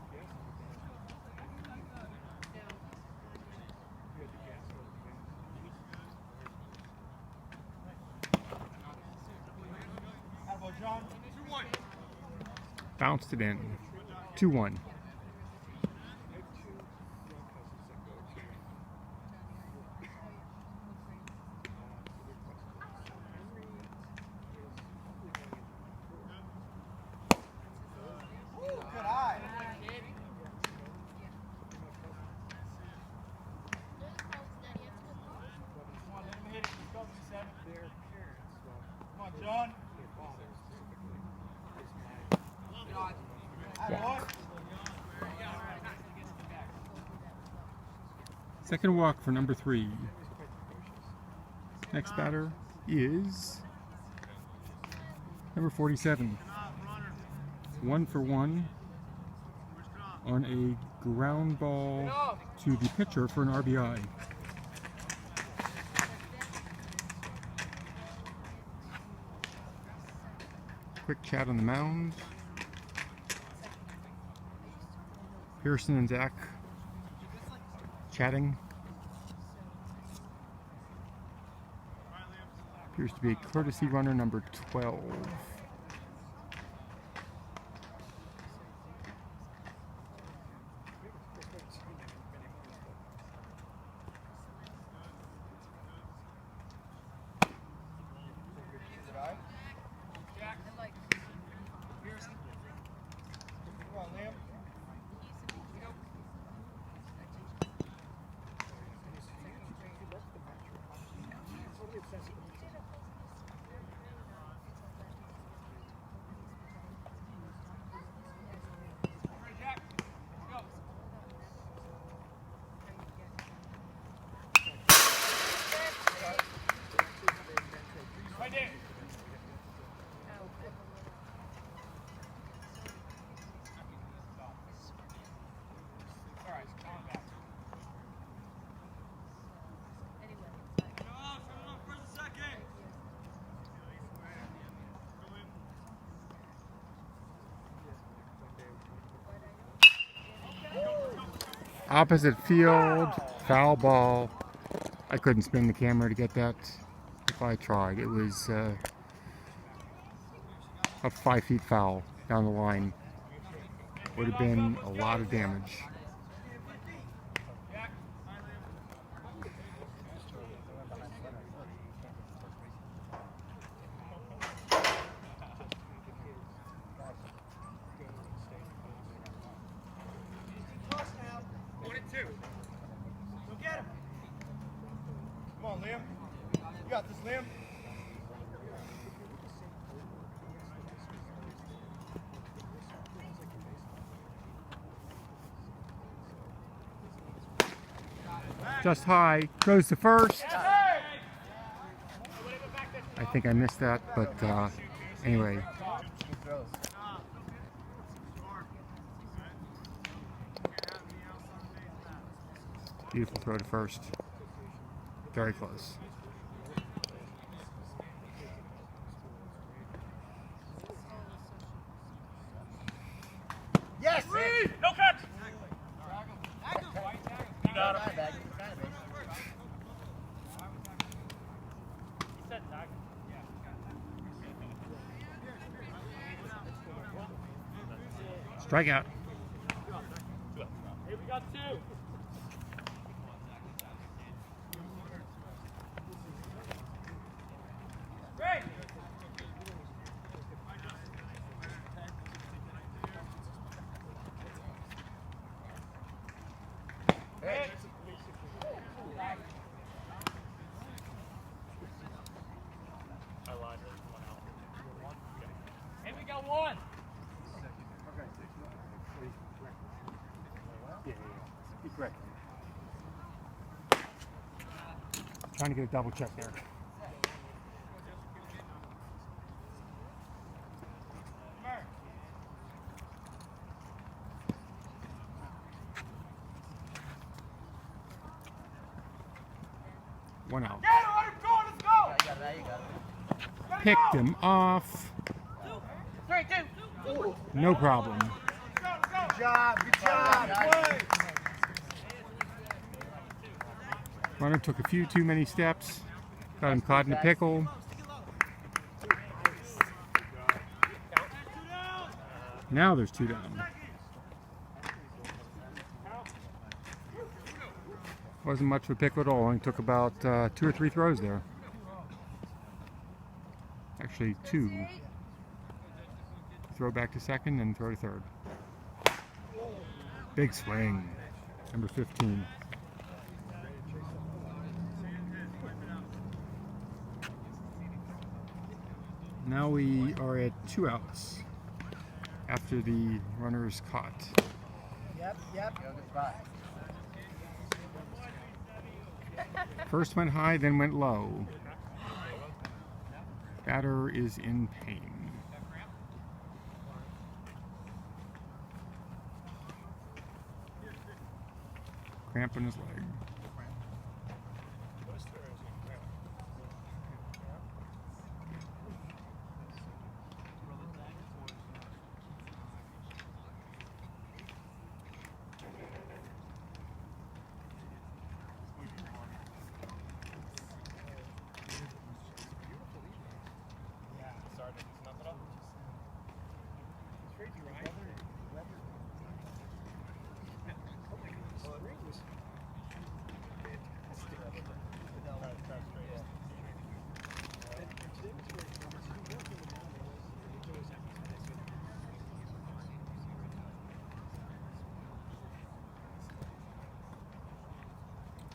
[SPEAKER 3] Attaboy, John.
[SPEAKER 2] 2-1.
[SPEAKER 1] Bounced it in. 2-1.
[SPEAKER 3] Woo, good eye. Come on, let him hit it. Let's go, C7. Come on, John. Attaboy.
[SPEAKER 1] Second walk for number 3. Next batter is number 47. 1 for 1 on a ground ball to the pitcher for an RBI. Quick chat on the mound. Pearson and Zach chatting. Appears to be a courtesy runner number 12.
[SPEAKER 3] Good eye. Come on, Liam.
[SPEAKER 2] Right there. All right, calm back. Shut it off for a second.
[SPEAKER 1] Opposite field, foul ball. I couldn't spin the camera to get that if I tried. It was a 5 feet foul down the line. Would have been a lot of damage.
[SPEAKER 3] got this, Liam.
[SPEAKER 1] Just high. Goes to first. I think I missed that, but anyway. Beautiful throw to first. Very close.
[SPEAKER 3] Yes!
[SPEAKER 5] No catch! You got him. He said tag.
[SPEAKER 1] Strikeout.
[SPEAKER 5] Hey, we got two. Great.
[SPEAKER 3] Hey.
[SPEAKER 5] I lied. There's one out. Hey, we got one.
[SPEAKER 1] Correct. Trying to get a double check there. One out.
[SPEAKER 3] Get it, let him go, let's go!
[SPEAKER 1] Picked him off.
[SPEAKER 4] 3, 2.
[SPEAKER 1] No problem.
[SPEAKER 3] Good job, good job. Play.
[SPEAKER 1] Runner took a few too many steps. Got him caught in a pickle. Now there's 2 down. Wasn't much of a pickle at all. Only took about 2 or 3 throws there. Actually 2. Throw back to second and throw to third. Big swing. Number 15. Now we are at 2 outs after the runner is caught.
[SPEAKER 3] Yep. Good spot.
[SPEAKER 1] First went high, then went low. Batter is in pain. Cramp in his leg.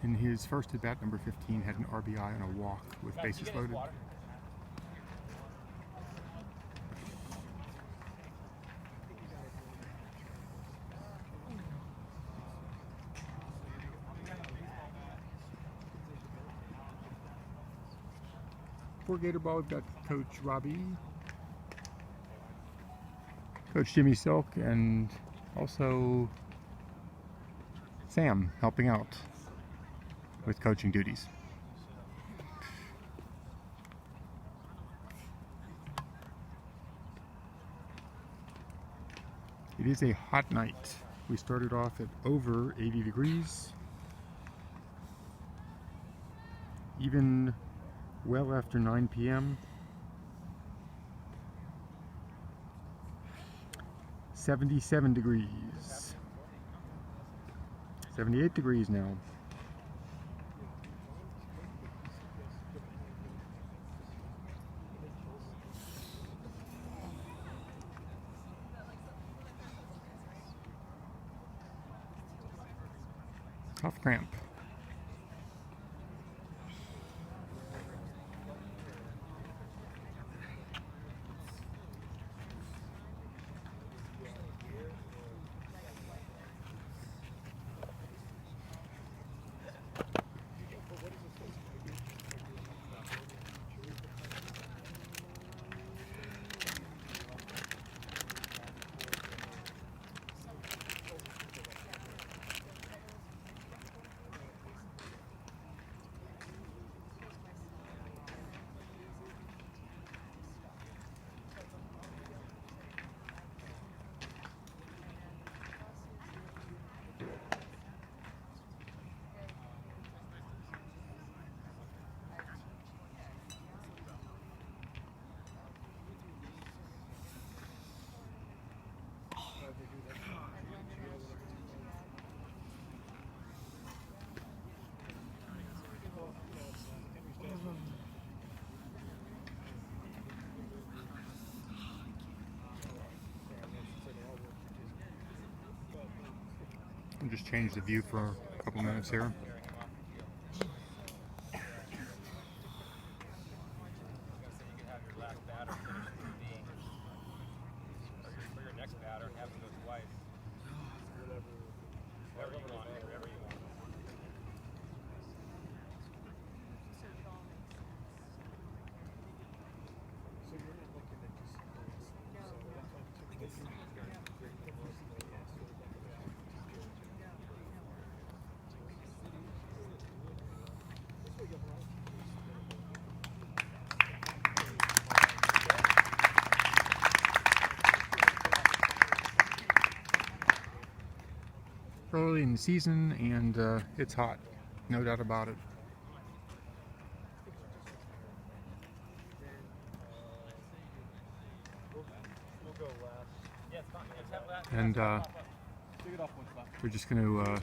[SPEAKER 1] In his first at bat, number 15 had an RBI and a walk with bases loaded. For Gatorball, we've got Coach Robbie, Coach Jimmy Silk, and also Sam helping out with coaching duties. It is a hot night. We started off at over 80 degrees, even well after 9 p.m. 77 degrees. 78 degrees now. Tough cramp. I'll just change the view for a couple minutes here. Early in the season, and it's hot, no doubt about it. And we're just going to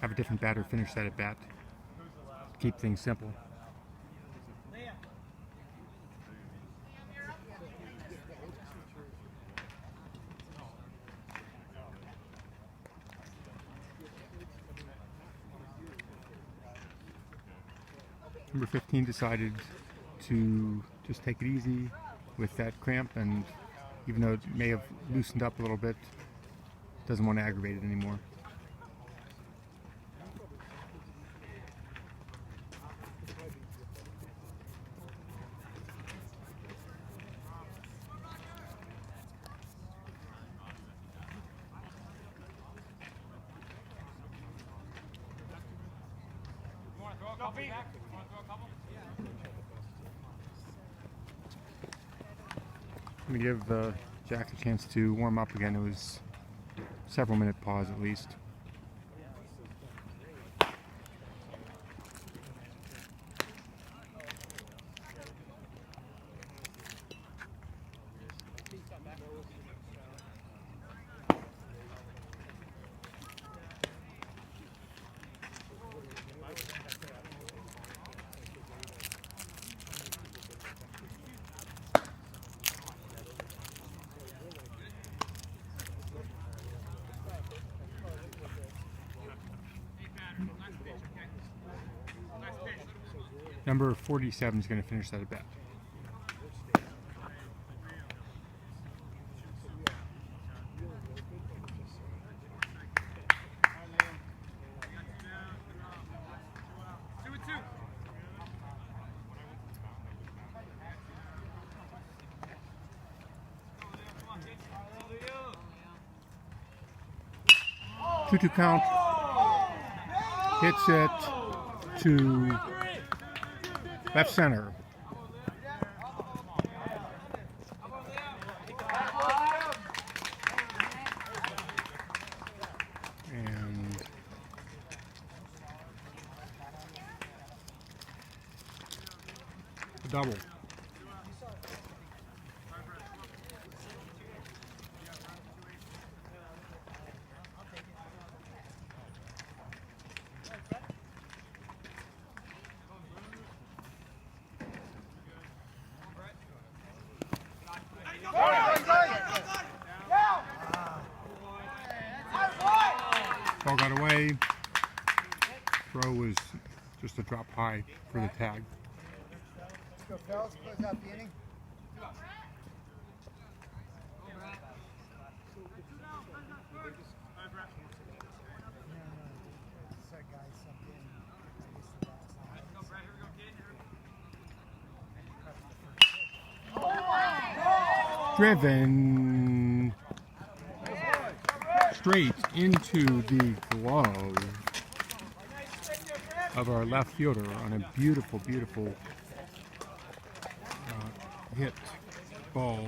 [SPEAKER 1] have a different batter finish that at bat. Keep things simple. Number 15 decided to just take it easy with that cramp, and even though it may have loosened up a little bit, doesn't want to aggravate it anymore. Let me give Jack a chance to warm up again. It was several minute pause at least. Number 47 is going to finish that at bat. Two count. Hits it to left center. And a double. Ball got away. Throw was just a drop high for the tag.
[SPEAKER 3] Let's go, fellas. Close out the inning.
[SPEAKER 1] Driven straight into the glove of our left fielder on a beautiful, beautiful hit ball.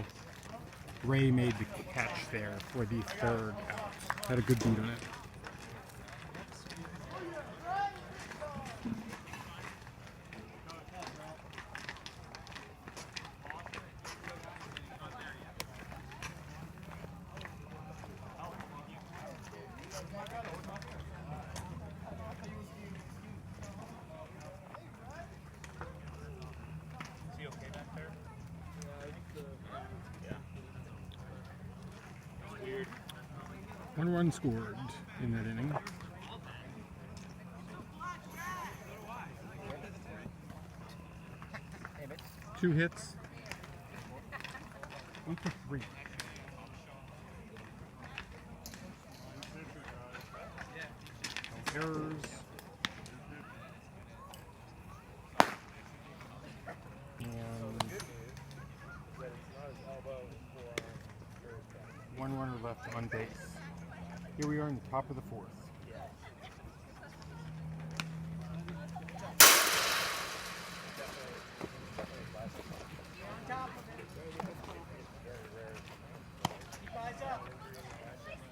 [SPEAKER 1] Ray made the catch there for the third out. Had a good beat on it. One run scored. in that inning. 2 hits. 8 to 3. No errors. And 1 runner left on base. Here we are in the top of the 4th.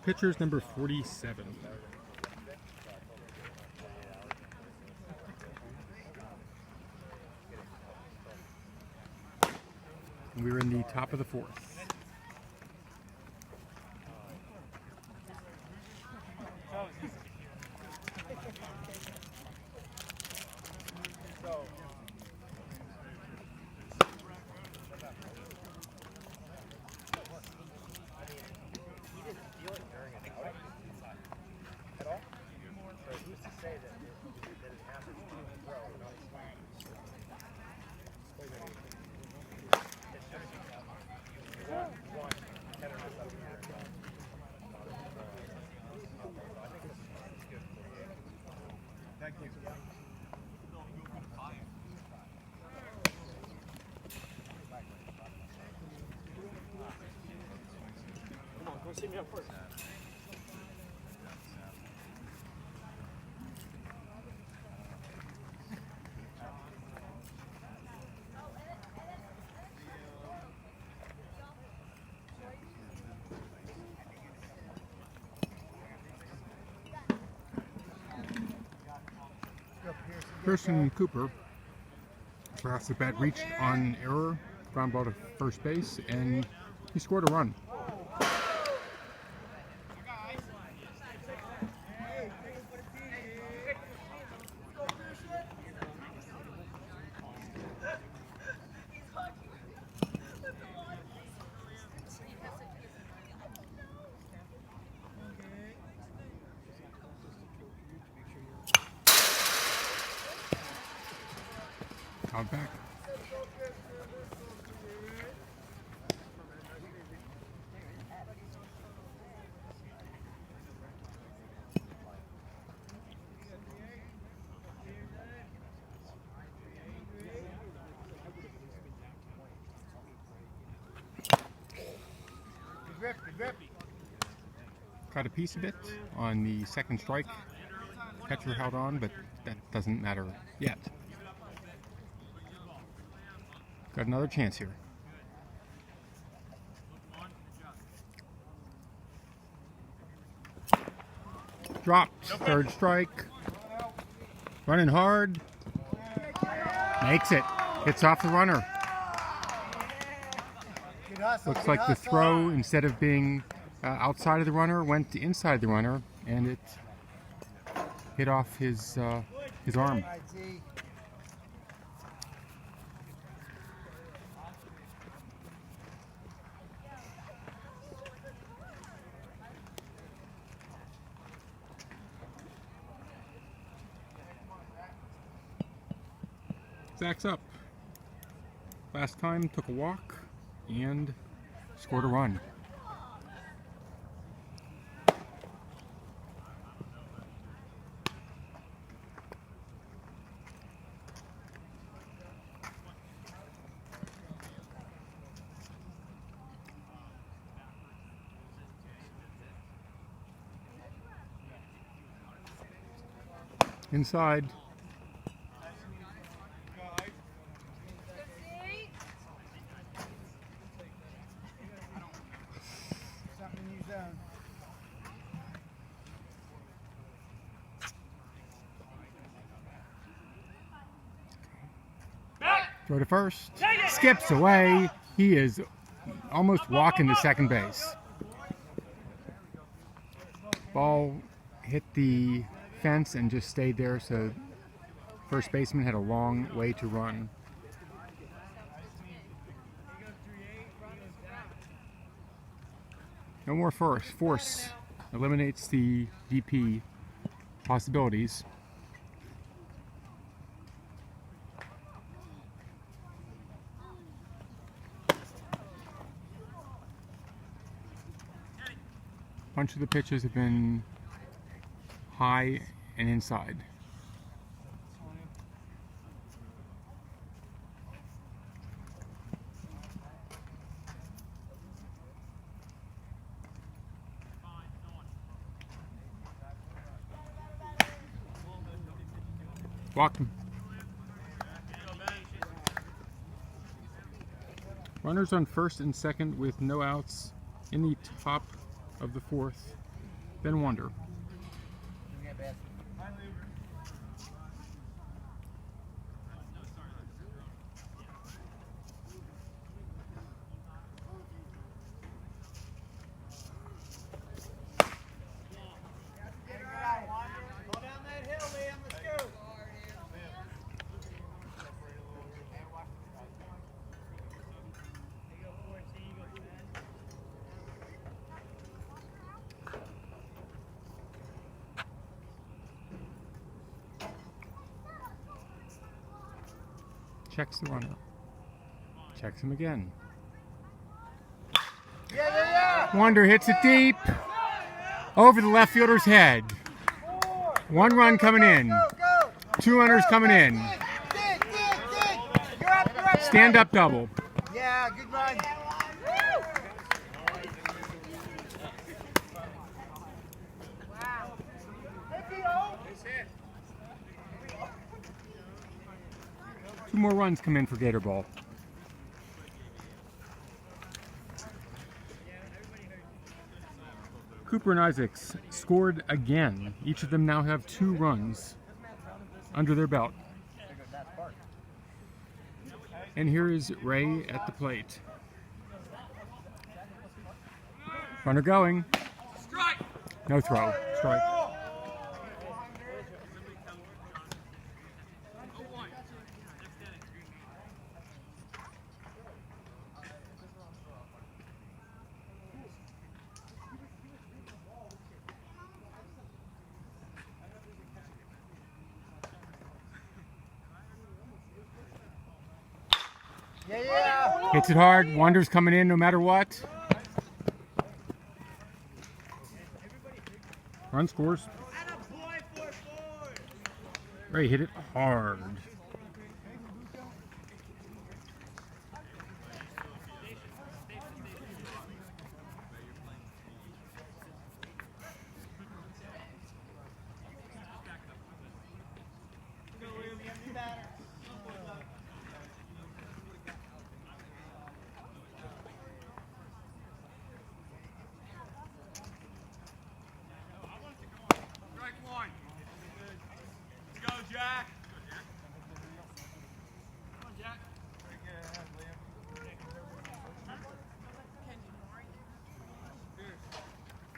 [SPEAKER 1] Pitcher's number 47. And we're in the top of the 4th.
[SPEAKER 3] Thank you.
[SPEAKER 5] Come on, come see me up first.
[SPEAKER 1] Pearson Cooper, last at bat, reached on error, ground ball to first base, and he scored a run. Count back. Got a piece of it on the second strike. Catcher held on, but that doesn't matter yet. Got another chance here. Dropped. Third strike. Running hard. Makes it. Hits off the runner. Looks like the throw, instead of being outside of the runner, went to inside the runner, and it hit off his arm. Zach's up. Last time took a walk and scored a run. Inside. Throw to first. Skips away. He is almost walking to second base. Ball hit the fence and just stayed there, so first baseman had a long way to run. No more force. eliminates the DP possibilities. A bunch of the pitches have been high and inside. Walked him. Runners on first and second with no outs in the top of the fourth. Then Wander.
[SPEAKER 3] Go down that hill, Liam. Let's go.
[SPEAKER 1] Checks the runner. Checks him again.
[SPEAKER 3] Yeah.
[SPEAKER 1] Wander hits it deep over the left fielder's head. One run coming in.
[SPEAKER 3] Go.
[SPEAKER 1] 2 runners coming in.
[SPEAKER 3] Dig. You're up.
[SPEAKER 1] Stand up double.
[SPEAKER 3] Yeah, good run.
[SPEAKER 1] Two more runs come in for Gatorball. Cooper and Isaacs scored again. Each of them now have 2 runs under their belt. And here is Ray at the plate. Runner going.
[SPEAKER 5] Strike!
[SPEAKER 1] No throw. Strike.
[SPEAKER 3] Yeah.
[SPEAKER 1] Hits it hard. Wander's coming in no matter what. Run scores. Ray hit it hard.
[SPEAKER 2] Strike one. Let's go, Jack. Come on, Jack.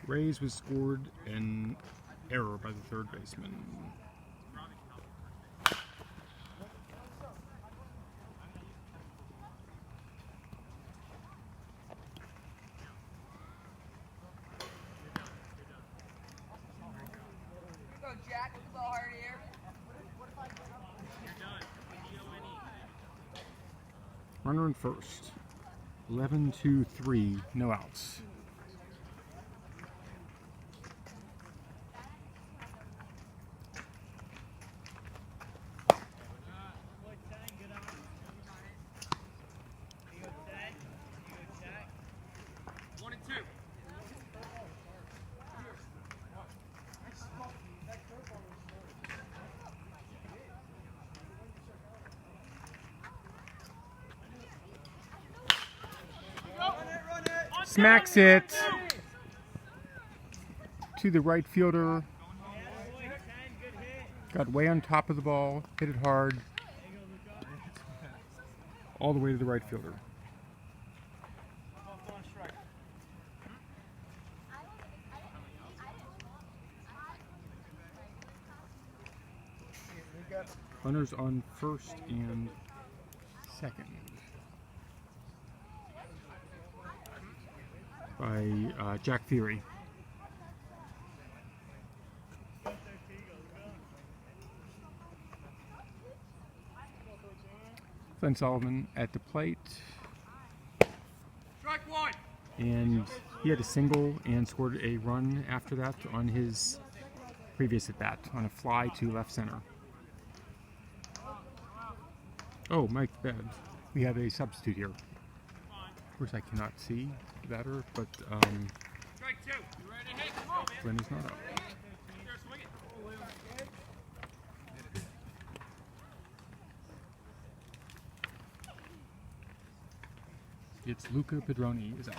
[SPEAKER 1] Rays was scored an error by the third baseman.
[SPEAKER 4] Go, Jack. A little hard here.
[SPEAKER 1] Runner in first. 11-2-3, no outs.
[SPEAKER 2] One and two.
[SPEAKER 1] Smacks it to the right fielder. Got way on top of the ball, hit it hard, all the way to the right fielder. Runners on first and second by Jack Fury. Ben Solomon at the plate,
[SPEAKER 5] Strike one.
[SPEAKER 1] and he had a single and scored a run after that on his previous at bat on a fly to left center. Oh, Mike bad. We have a substitute here. Of course, I cannot see better, but
[SPEAKER 5] Strike two. You ready to hit? Come on, man.
[SPEAKER 1] Glenn is not up.
[SPEAKER 5] Here, swing it.
[SPEAKER 1] It's Luca Pedroni is up.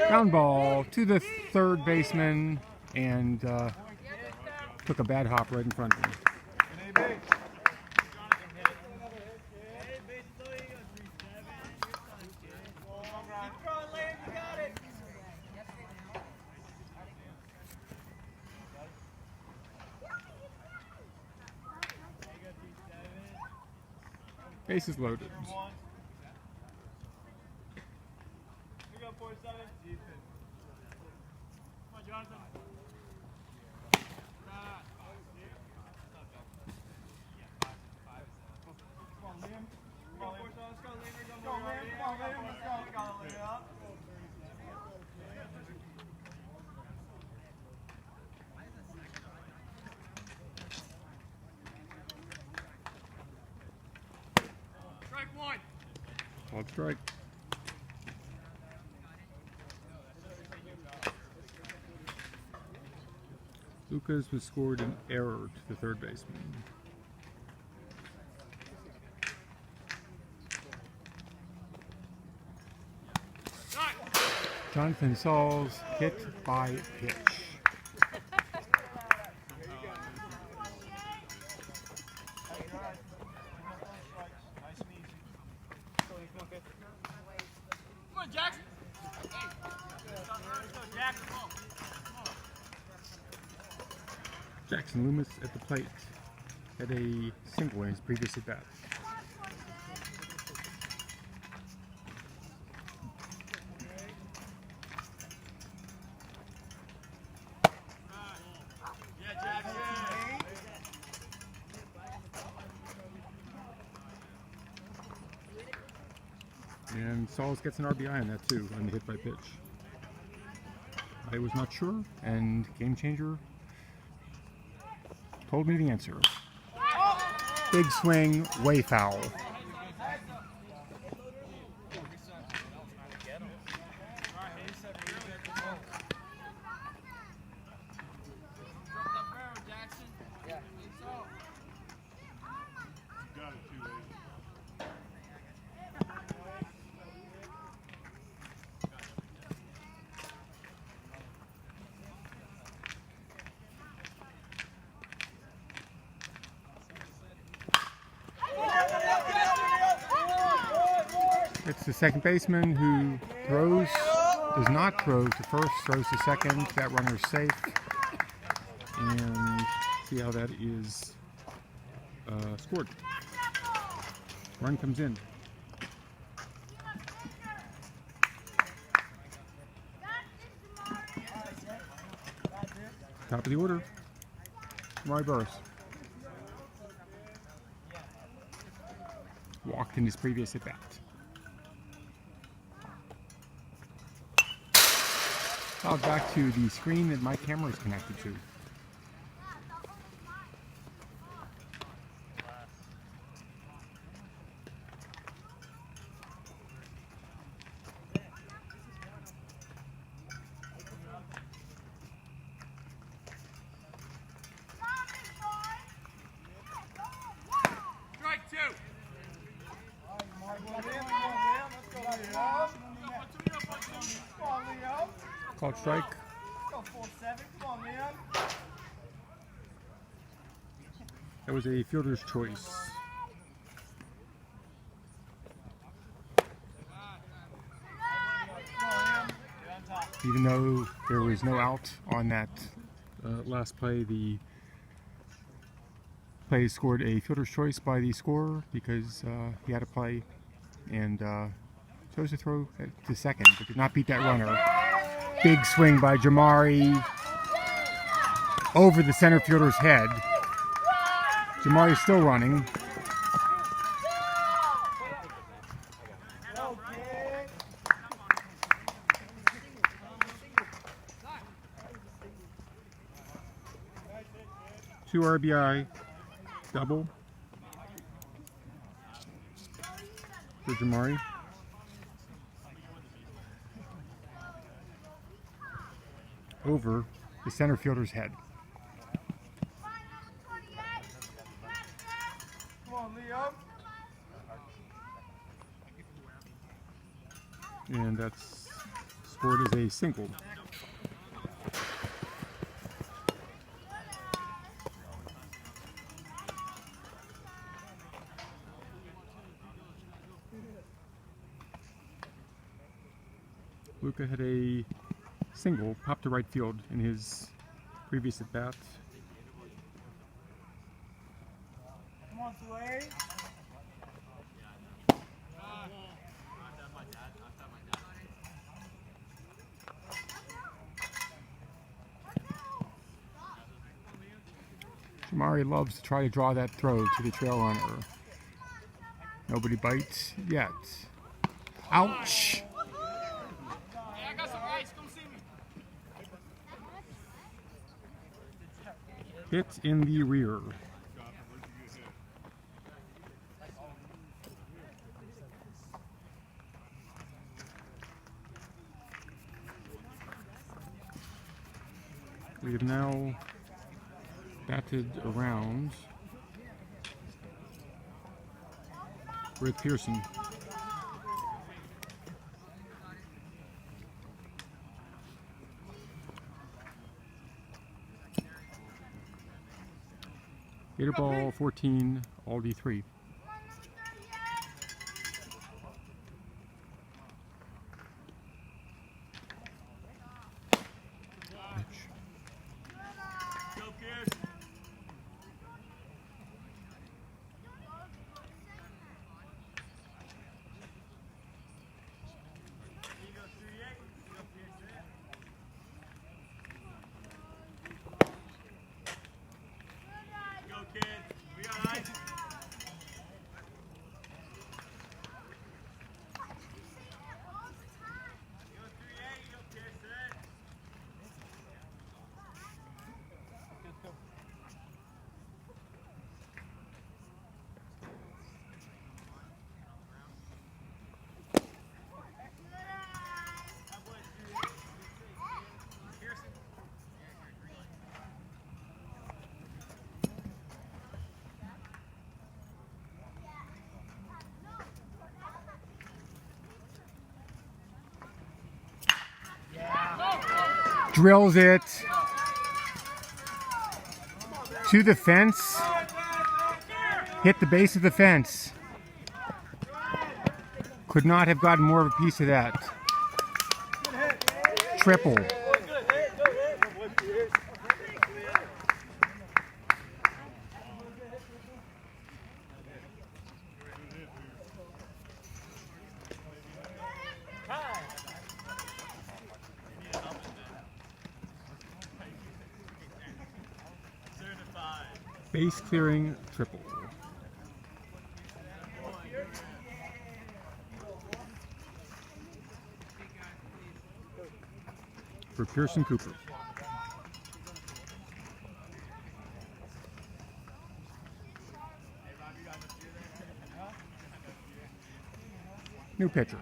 [SPEAKER 1] Ground ball to the third baseman, and took a bad hop right in front of him. Bases loaded.
[SPEAKER 2] Here we go, 47. Come on, Jonathan. Come on, Liam. Come on, Liam. Let's go, Liam. Come on, Liam. Let's go. We gotta lay it up.
[SPEAKER 5] Strike one.
[SPEAKER 1] Called strike. Lucas was scored an error to the third baseman.
[SPEAKER 5] Strike.
[SPEAKER 1] Jonathan Sauls hit by pitch.
[SPEAKER 2] Nice and easy.
[SPEAKER 5] Come on, Jackson. Let's go, Jack. Come on.
[SPEAKER 1] Jackson Loomis at the plate had a single in his previous at bat.
[SPEAKER 2] Yeah, Jackson.
[SPEAKER 1] And Sauls gets an RBI on that too, on the hit by pitch. I was not sure, and Game Changer told me the answer. Big swing, way foul.
[SPEAKER 2] Got it, too, Aiden.
[SPEAKER 1] It's the second baseman who throws, does not throw to first, throws to second. That runner's safe. And see how that is scored. Run comes in. Top of the order, Roy Burris. Walked in his previous at bat. Fouled back to the screen that my camera is connected to.
[SPEAKER 5] Strike two.
[SPEAKER 1] Called strike. That was a fielder's choice. Even though there was no out on that last play, the play scored a fielder's choice by the scorer because he had a play and chose to throw to second, but did not beat that runner. Big swing by Jamari. over the center fielder's head. Jamari's still running. Two RBI double for Jamari. Over the center fielder's head.
[SPEAKER 3] Come on, Leo.
[SPEAKER 1] And that's scored as a single. Luca had a single pop to right field in his previous at bat.
[SPEAKER 3] Come on, Sway.
[SPEAKER 1] Jamari loves to try to draw that throw to the trail runner. Nobody bites yet. Ouch!
[SPEAKER 5] Hey, I got some ice. Come see me.
[SPEAKER 1] Hit in the rear. We have now batted around with Pearson. Gatorball 14, Aldie 3.
[SPEAKER 2] Go, Pierce. You go 38. You go Pierce. Go, kid. We got ice. You go 38. You go Pierce. Sit.
[SPEAKER 1] Drills it to the fence. Hit the base of the fence. Could not have gotten more of a piece of that. Triple. Base clearing triple. For Pearson Cooper. New pitcher.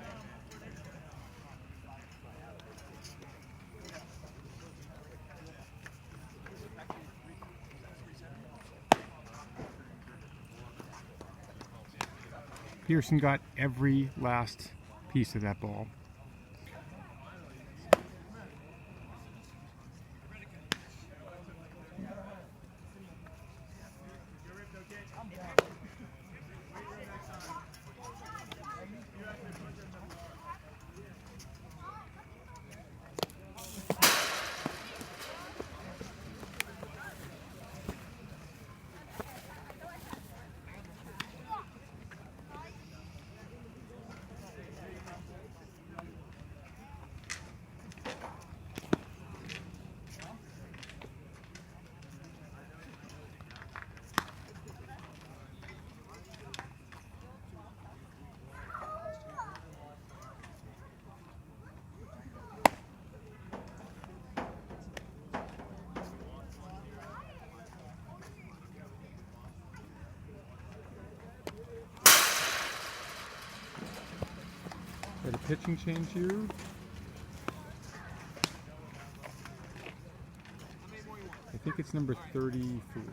[SPEAKER 1] Pearson got every last piece of that ball. pitching change here. I think it's number 34.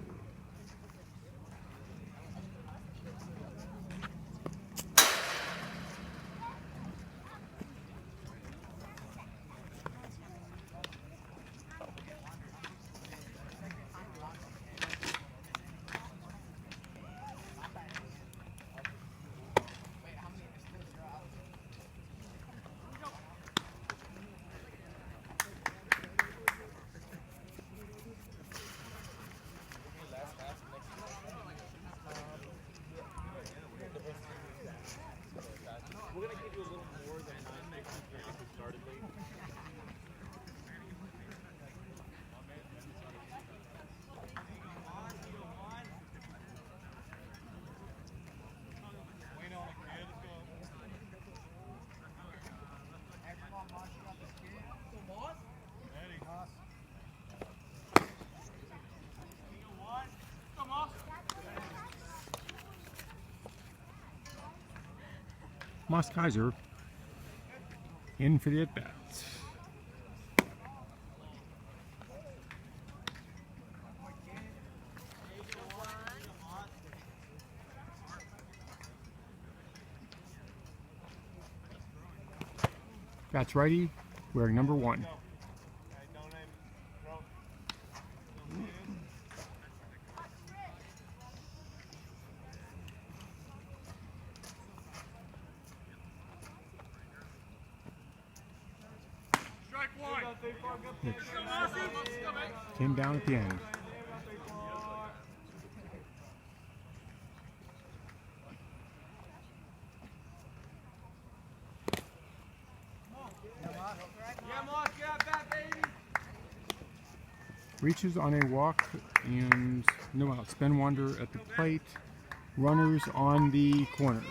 [SPEAKER 2] We're going to give you a little more than 9 minutes if we started late.
[SPEAKER 1] Moss Kaiser in for the at-bat. Bats righty, wearing number 1. Which came down at the end. Reaches on a walk and no outs. Ben Wander at the plate. Runners on the corners.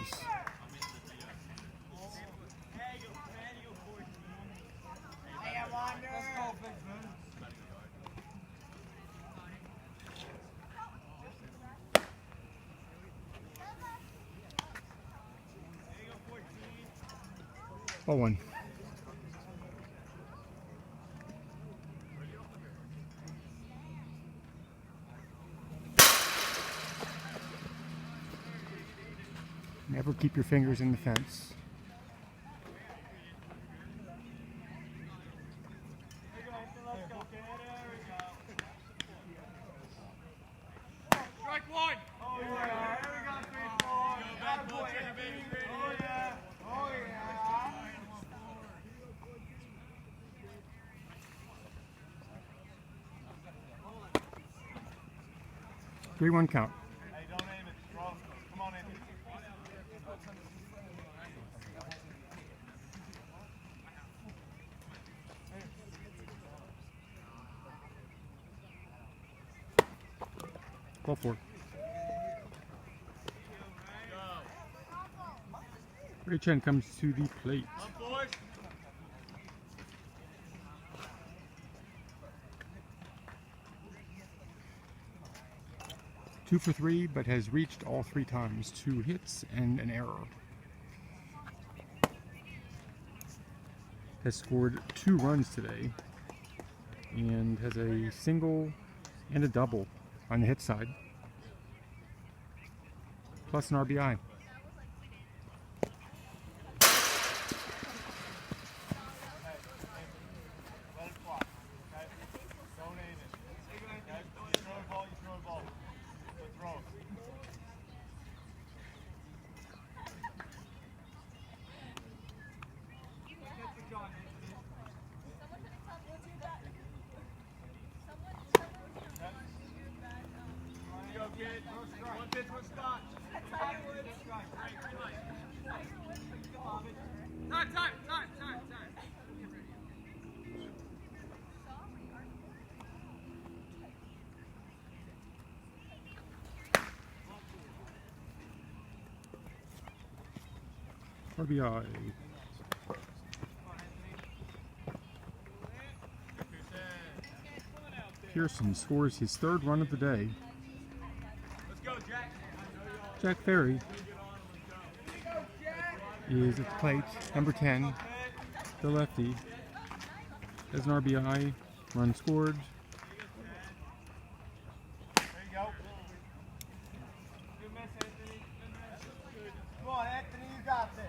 [SPEAKER 1] Ball 1. Never keep your fingers in the fence.
[SPEAKER 5] Strike 1.
[SPEAKER 3] Oh yeah, here we go, 3-4. Bad boy, baby. Oh yeah, oh yeah.
[SPEAKER 1] 3-1 count.
[SPEAKER 3] Hey, don't aim it, bro. Come on in.
[SPEAKER 1] Ball 4. Ray Chen comes to the plate.
[SPEAKER 2] Boys.
[SPEAKER 1] 2 for 3, but has reached all 3 times. 2 hits and an error. Has scored 2 runs today and has a single and a double on the hit side, plus an RBI.
[SPEAKER 2] One pitch, one spot. Time.
[SPEAKER 1] RBI. Pearson scores his 3rd run of the day.
[SPEAKER 2] Let's go, Jack.
[SPEAKER 1] Jack Ferry is at the plate. Number 10, the lefty, has an RBI, run scored.
[SPEAKER 3] There you go. Good miss, Anthony. Good miss. Come on, Anthony, you got this.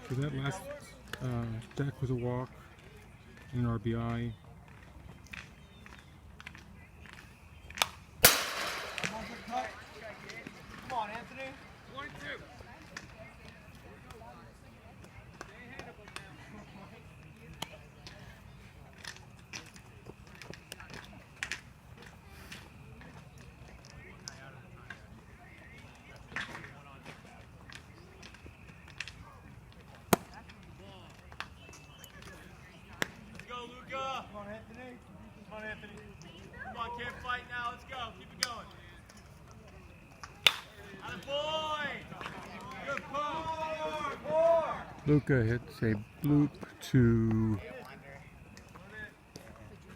[SPEAKER 1] So that last deck was a walk, and an RBI.
[SPEAKER 3] Come on, Anthony.
[SPEAKER 5] 22.
[SPEAKER 2] Let's go, Luca.
[SPEAKER 3] Come on, Anthony.
[SPEAKER 2] Come on, Anthony. Come on, can't fight now. Let's go. Keep it going. Attaboy! Good pull.
[SPEAKER 1] Luca hits a bloop to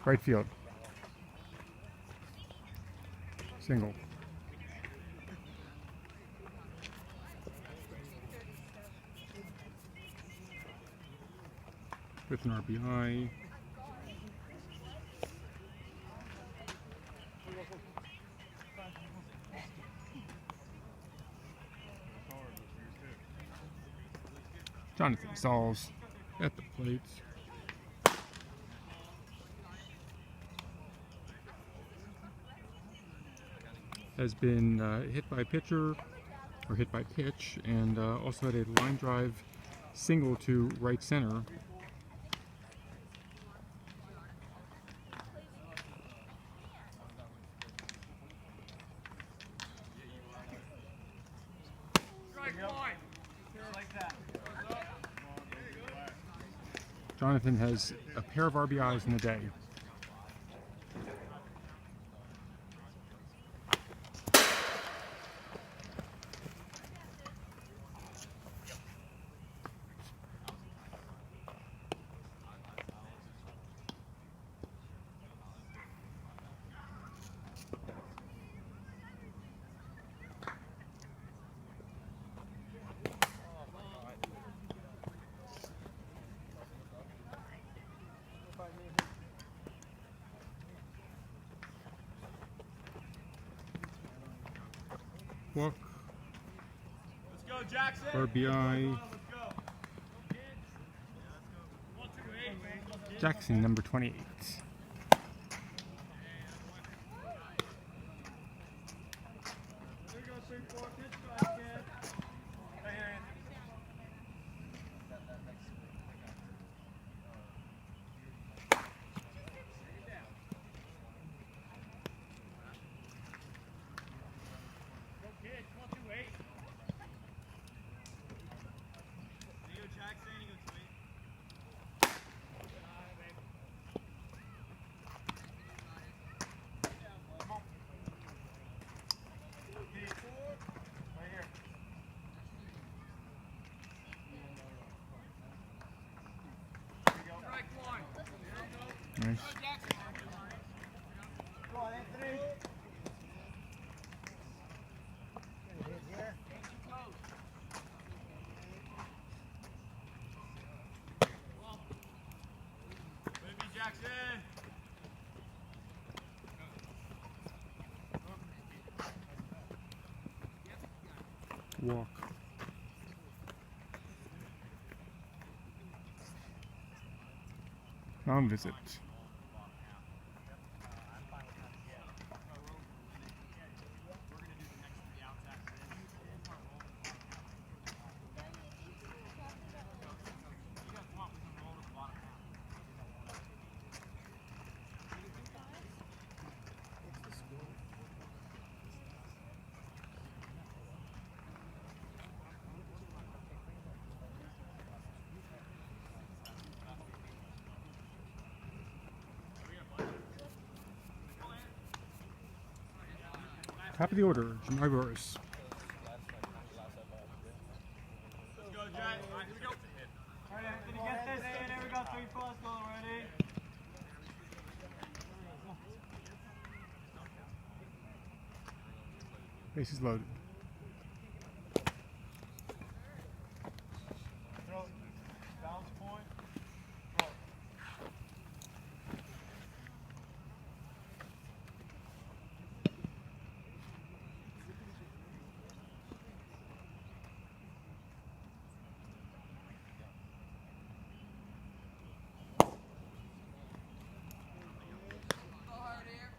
[SPEAKER 1] right field. Single. With an RBI. Jonathan Sauls at the plate. Has been hit by a pitcher, or hit by pitch, and also had a line drive single to right center. Jonathan has a pair of RBIs in the day. Walk,
[SPEAKER 2] Let's go, Jackson.
[SPEAKER 1] RBI,
[SPEAKER 2] Let's go.
[SPEAKER 1] Jackson, number 28.
[SPEAKER 3] There you go, 3-4. Pitch back, kid. Right here, Anthony.
[SPEAKER 1] Walk. Mound visit. Top of the order, Jamari Burris.
[SPEAKER 2] Let's go, Jet. All right, here we go.
[SPEAKER 3] All right, Anthony, get this in. There we go. 3 plus goal ready.
[SPEAKER 1] Bases loaded.
[SPEAKER 3] Throw. Bounce point. Throw.
[SPEAKER 4] Go hard here.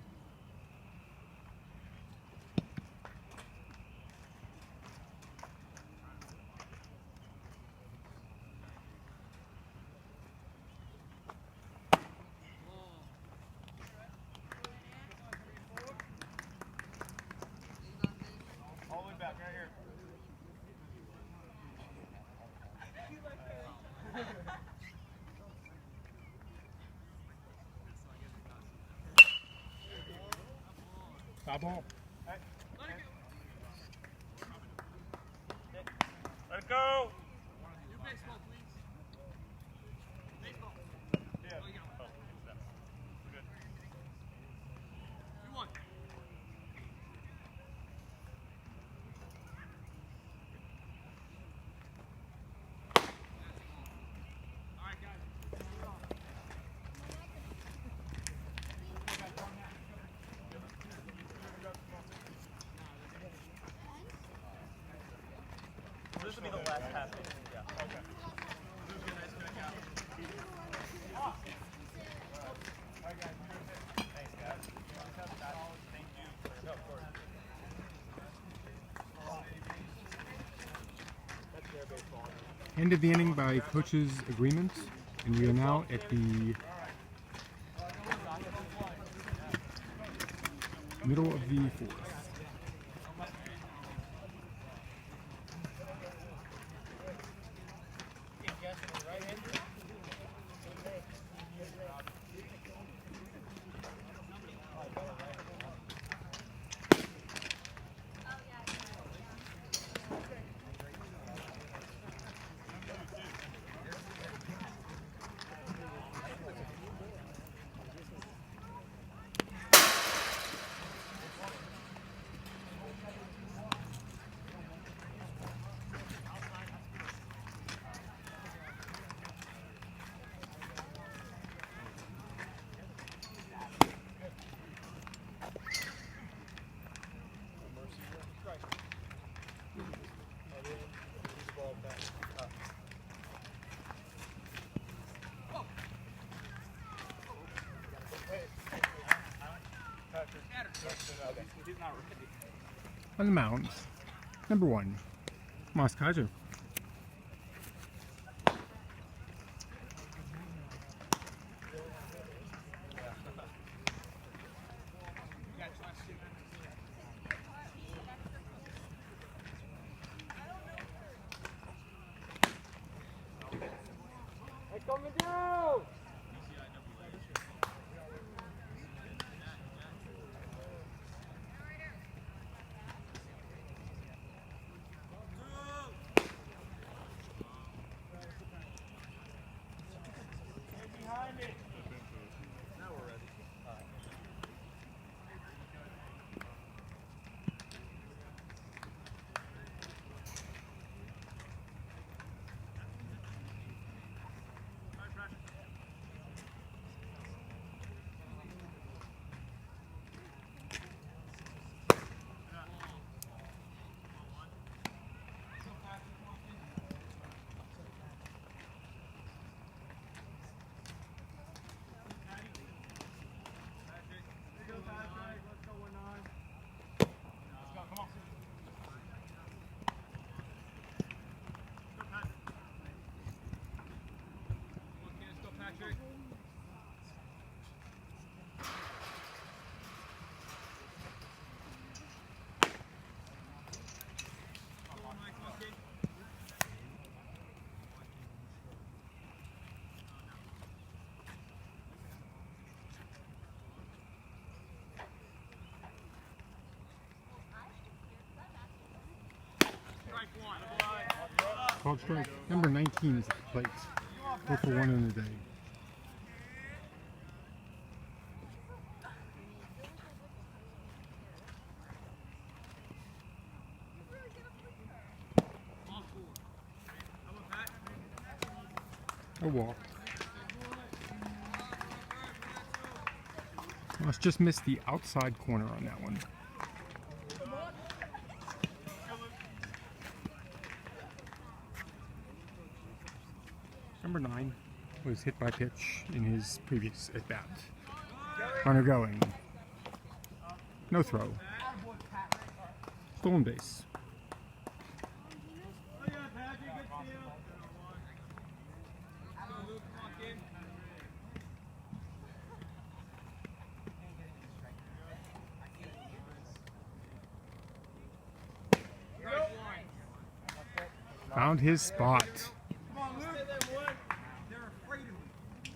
[SPEAKER 3] All the way back, right here.
[SPEAKER 1] Foul ball.
[SPEAKER 2] Let it go.
[SPEAKER 5] New baseball, please. Baseball.
[SPEAKER 3] Yeah.
[SPEAKER 5] Oh, you got one.
[SPEAKER 2] We're good.
[SPEAKER 5] 2-1. All right, guys.
[SPEAKER 2] This will be the last half. Yeah. Okay. Thanks, guys. Thank you. No, of course. That's their baseball.
[SPEAKER 1] End of the inning by coach's agreement, and we are now at the middle of the fourth. On the mound, number 1, Moss Kaiser.
[SPEAKER 3] Hey, coming down!
[SPEAKER 1] Called strike. Number 19 is at the plate. 4 for 1 in the day. A walk. Let's just miss the outside corner on that one. Number 9 was hit by pitch in his previous at bat. Runner going. No throw. Stolen base. Found his spot.
[SPEAKER 3] Come on, Luke. They're afraid of me.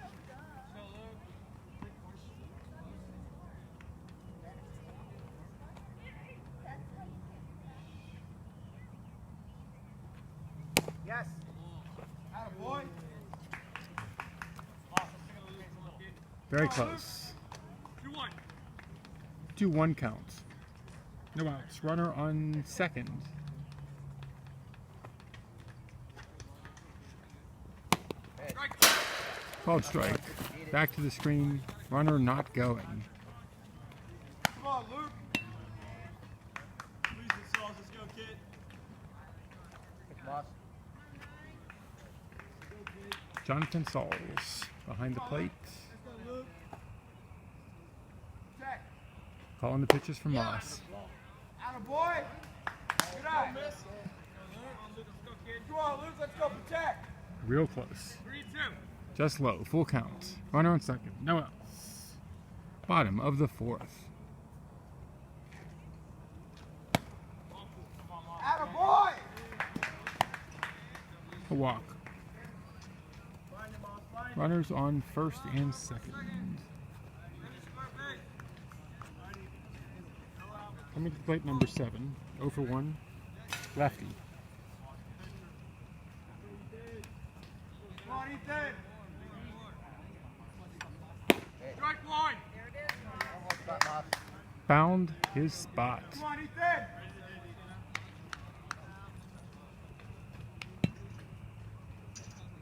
[SPEAKER 3] Yes. Attaboy.
[SPEAKER 1] Very close.
[SPEAKER 5] 2-1.
[SPEAKER 1] 2-1 count. No outs. Runner on second. Called strike. Back to the screen. Runner not going.
[SPEAKER 3] Come on, Luke.
[SPEAKER 2] Lose the sauce. Let's go, kid.
[SPEAKER 1] Jonathan Sauls behind the plate.
[SPEAKER 3] Let's go, Luke. Check.
[SPEAKER 1] Calling the pitches for Moss.
[SPEAKER 3] Attaboy. Good eye. Come on, Luke. Let's go protect.
[SPEAKER 1] Real close.
[SPEAKER 5] 3-2.
[SPEAKER 1] Just low. Full count. Runner on second. No outs. Bottom of the fourth.
[SPEAKER 3] Attaboy.
[SPEAKER 1] A walk. Runners on first and second. Coming to plate number 7. 0 for 1. Lefty.
[SPEAKER 3] Come on, Ethan.
[SPEAKER 5] Strike line.
[SPEAKER 1] Found his spot.
[SPEAKER 3] Come on, Ethan.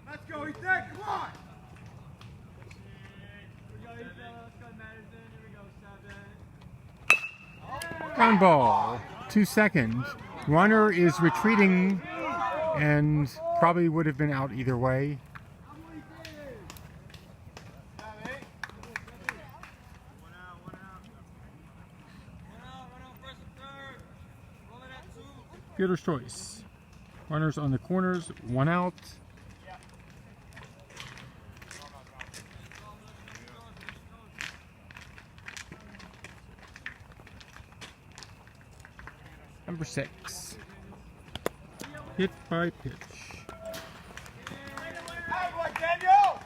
[SPEAKER 3] Let's go, Ethan. Come on. Here we go, Ethan. Let's go, Madison. Here we go, 7.
[SPEAKER 1] Ground ball. 2 seconds. Runner is retreating and probably would have been out either way. Fielder's choice. Runners on the corners, 1 out. Number 6. Hit by pitch.
[SPEAKER 3] Attaboy, Daniel.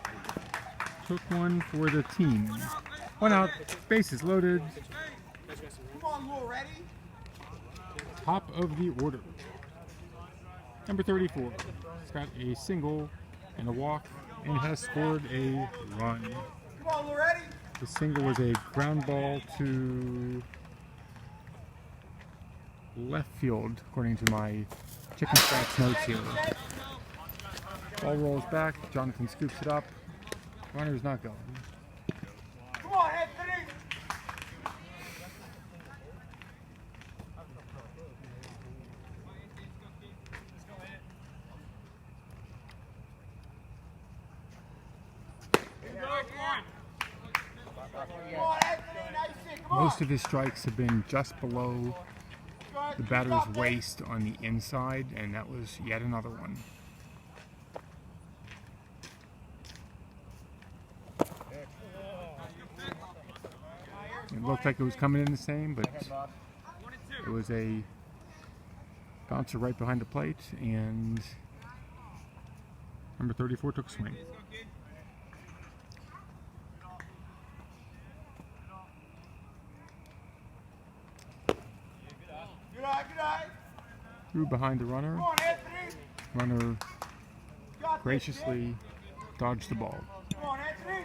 [SPEAKER 1] Took one for the team. 1 out, bases loaded.
[SPEAKER 3] Come on, Lou, ready?
[SPEAKER 1] Top of the order. Number 34. He's got a single and a walk and has scored a run.
[SPEAKER 3] Come on, Lou, ready?
[SPEAKER 1] The single was a ground ball to left field, according to my chicken scratch notes here. Ball rolls back. Jonathan scoops it up. Runner's not going.
[SPEAKER 3] Come on, Anthony. Come on, Anthony. Nice hit. Come on.
[SPEAKER 1] Most of his strikes have been just below the batter's waist on the inside, and that was yet another one. It looked like it was coming in the same, but it was a bouncer right behind the plate, and number 34 took a swing.
[SPEAKER 3] Good eye, good eye.
[SPEAKER 1] Threw behind the runner.
[SPEAKER 3] Come on, Anthony.
[SPEAKER 1] runner graciously dodged the ball.
[SPEAKER 3] Come on, Anthony.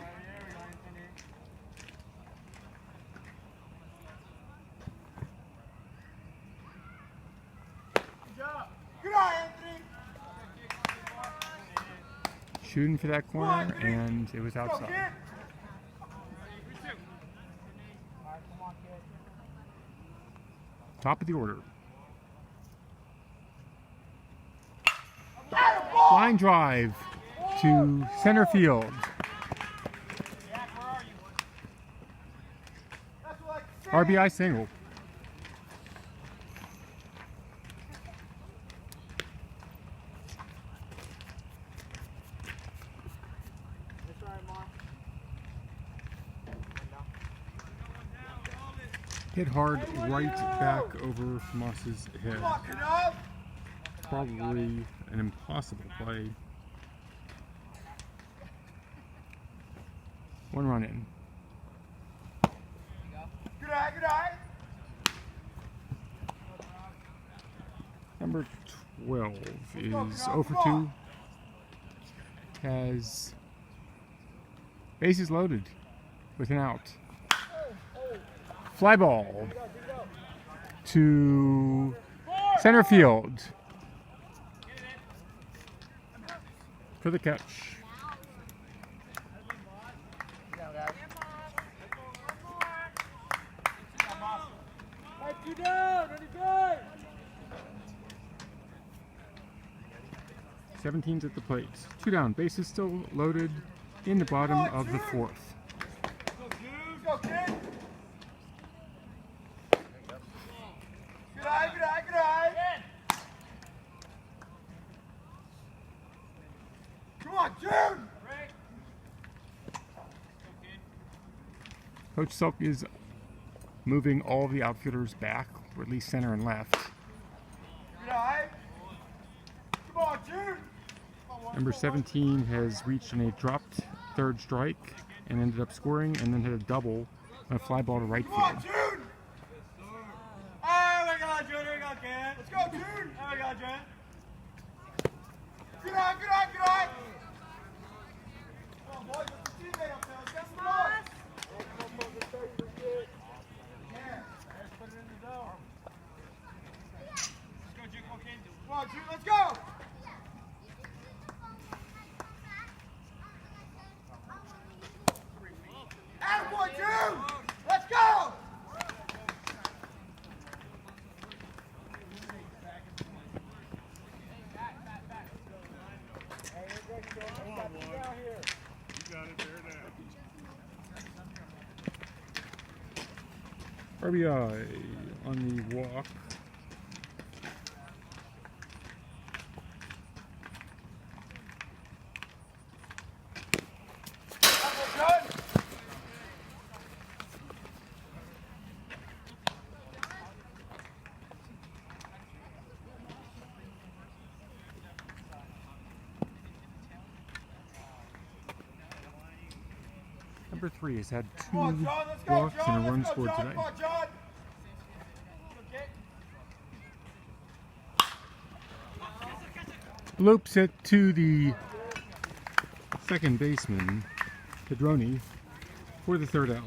[SPEAKER 3] Good eye, Anthony.
[SPEAKER 1] Shooting for that corner, and it was
[SPEAKER 3] Go,
[SPEAKER 1] outside.
[SPEAKER 3] kid.
[SPEAKER 1] Top of the order.
[SPEAKER 3] Gatorball.
[SPEAKER 1] Line drive to center field.
[SPEAKER 3] Jack, where are you? That's what I said.
[SPEAKER 1] RBI single.
[SPEAKER 3] That's right, Mom.
[SPEAKER 1] Hit hard right back over Moss's head.
[SPEAKER 3] Come on, Canov.
[SPEAKER 1] Probably an impossible play. One run in.
[SPEAKER 3] Good eye, good eye.
[SPEAKER 1] Number 12 is 0 for 2. Has bases loaded with an out. Fly ball to center field for the catch.
[SPEAKER 3] You down, ready, good.
[SPEAKER 1] 17's at the plate. 2 down. Bases still loaded in the bottom of the 4th.
[SPEAKER 3] Go, kid. Good eye, good eye, good eye. Come on, June.
[SPEAKER 1] Coach Selk is moving all of the outfielders back, or at least center and left.
[SPEAKER 3] Good eye. Come on, June.
[SPEAKER 1] Number 17 has reached in a dropped third strike and ended up scoring, and then hit a double on a fly ball to right
[SPEAKER 3] Come on,
[SPEAKER 1] field.
[SPEAKER 3] June. Oh, we got June. Here we go, kid. Let's go, June. There we go, June. Good eye, good eye, good eye. Come on, boys. Let's see teammate up there. Let's get some more. Yeah. Let's put it in the zone. Let's go, June. Come on, June. Let's go. Attaboy, June. Let's go.
[SPEAKER 1] RBI on the walk. Number 3 has had 2
[SPEAKER 3] Come on, John. Let's go,
[SPEAKER 1] walks
[SPEAKER 3] John.
[SPEAKER 1] and a run
[SPEAKER 3] Let's go,
[SPEAKER 1] scored
[SPEAKER 3] John.
[SPEAKER 1] today.
[SPEAKER 3] Come on, John.
[SPEAKER 1] Loops it to the second baseman, Pedroni, for the third out.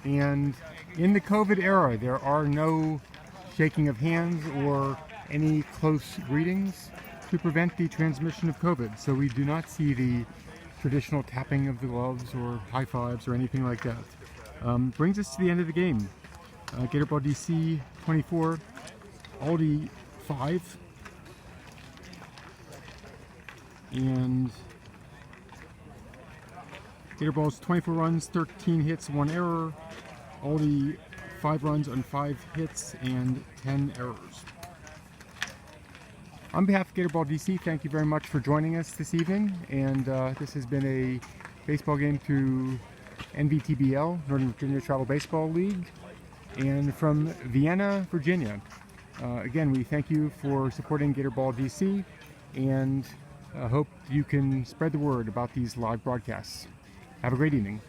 [SPEAKER 1] And in the COVID era, there are no shaking of hands or any close greetings to prevent the transmission of COVID. So we do not see the traditional tapping of the gloves or high fives or anything like that. Brings us to the end of the game. Gatorball DC 24, Aldie 5. And Gatorball's 24 runs, 13 hits, 1 error. Aldie 5 runs on 5 hits and 10 errors. On behalf of Gatorball DC, thank you very much for joining us this evening. And this has been a baseball game through NVTBL, Northern Virginia Travel Baseball League. And from Vienna, Virginia, Again, we thank you for supporting Gatorball DC, and hope you can spread the word about these live broadcasts. Have a great evening.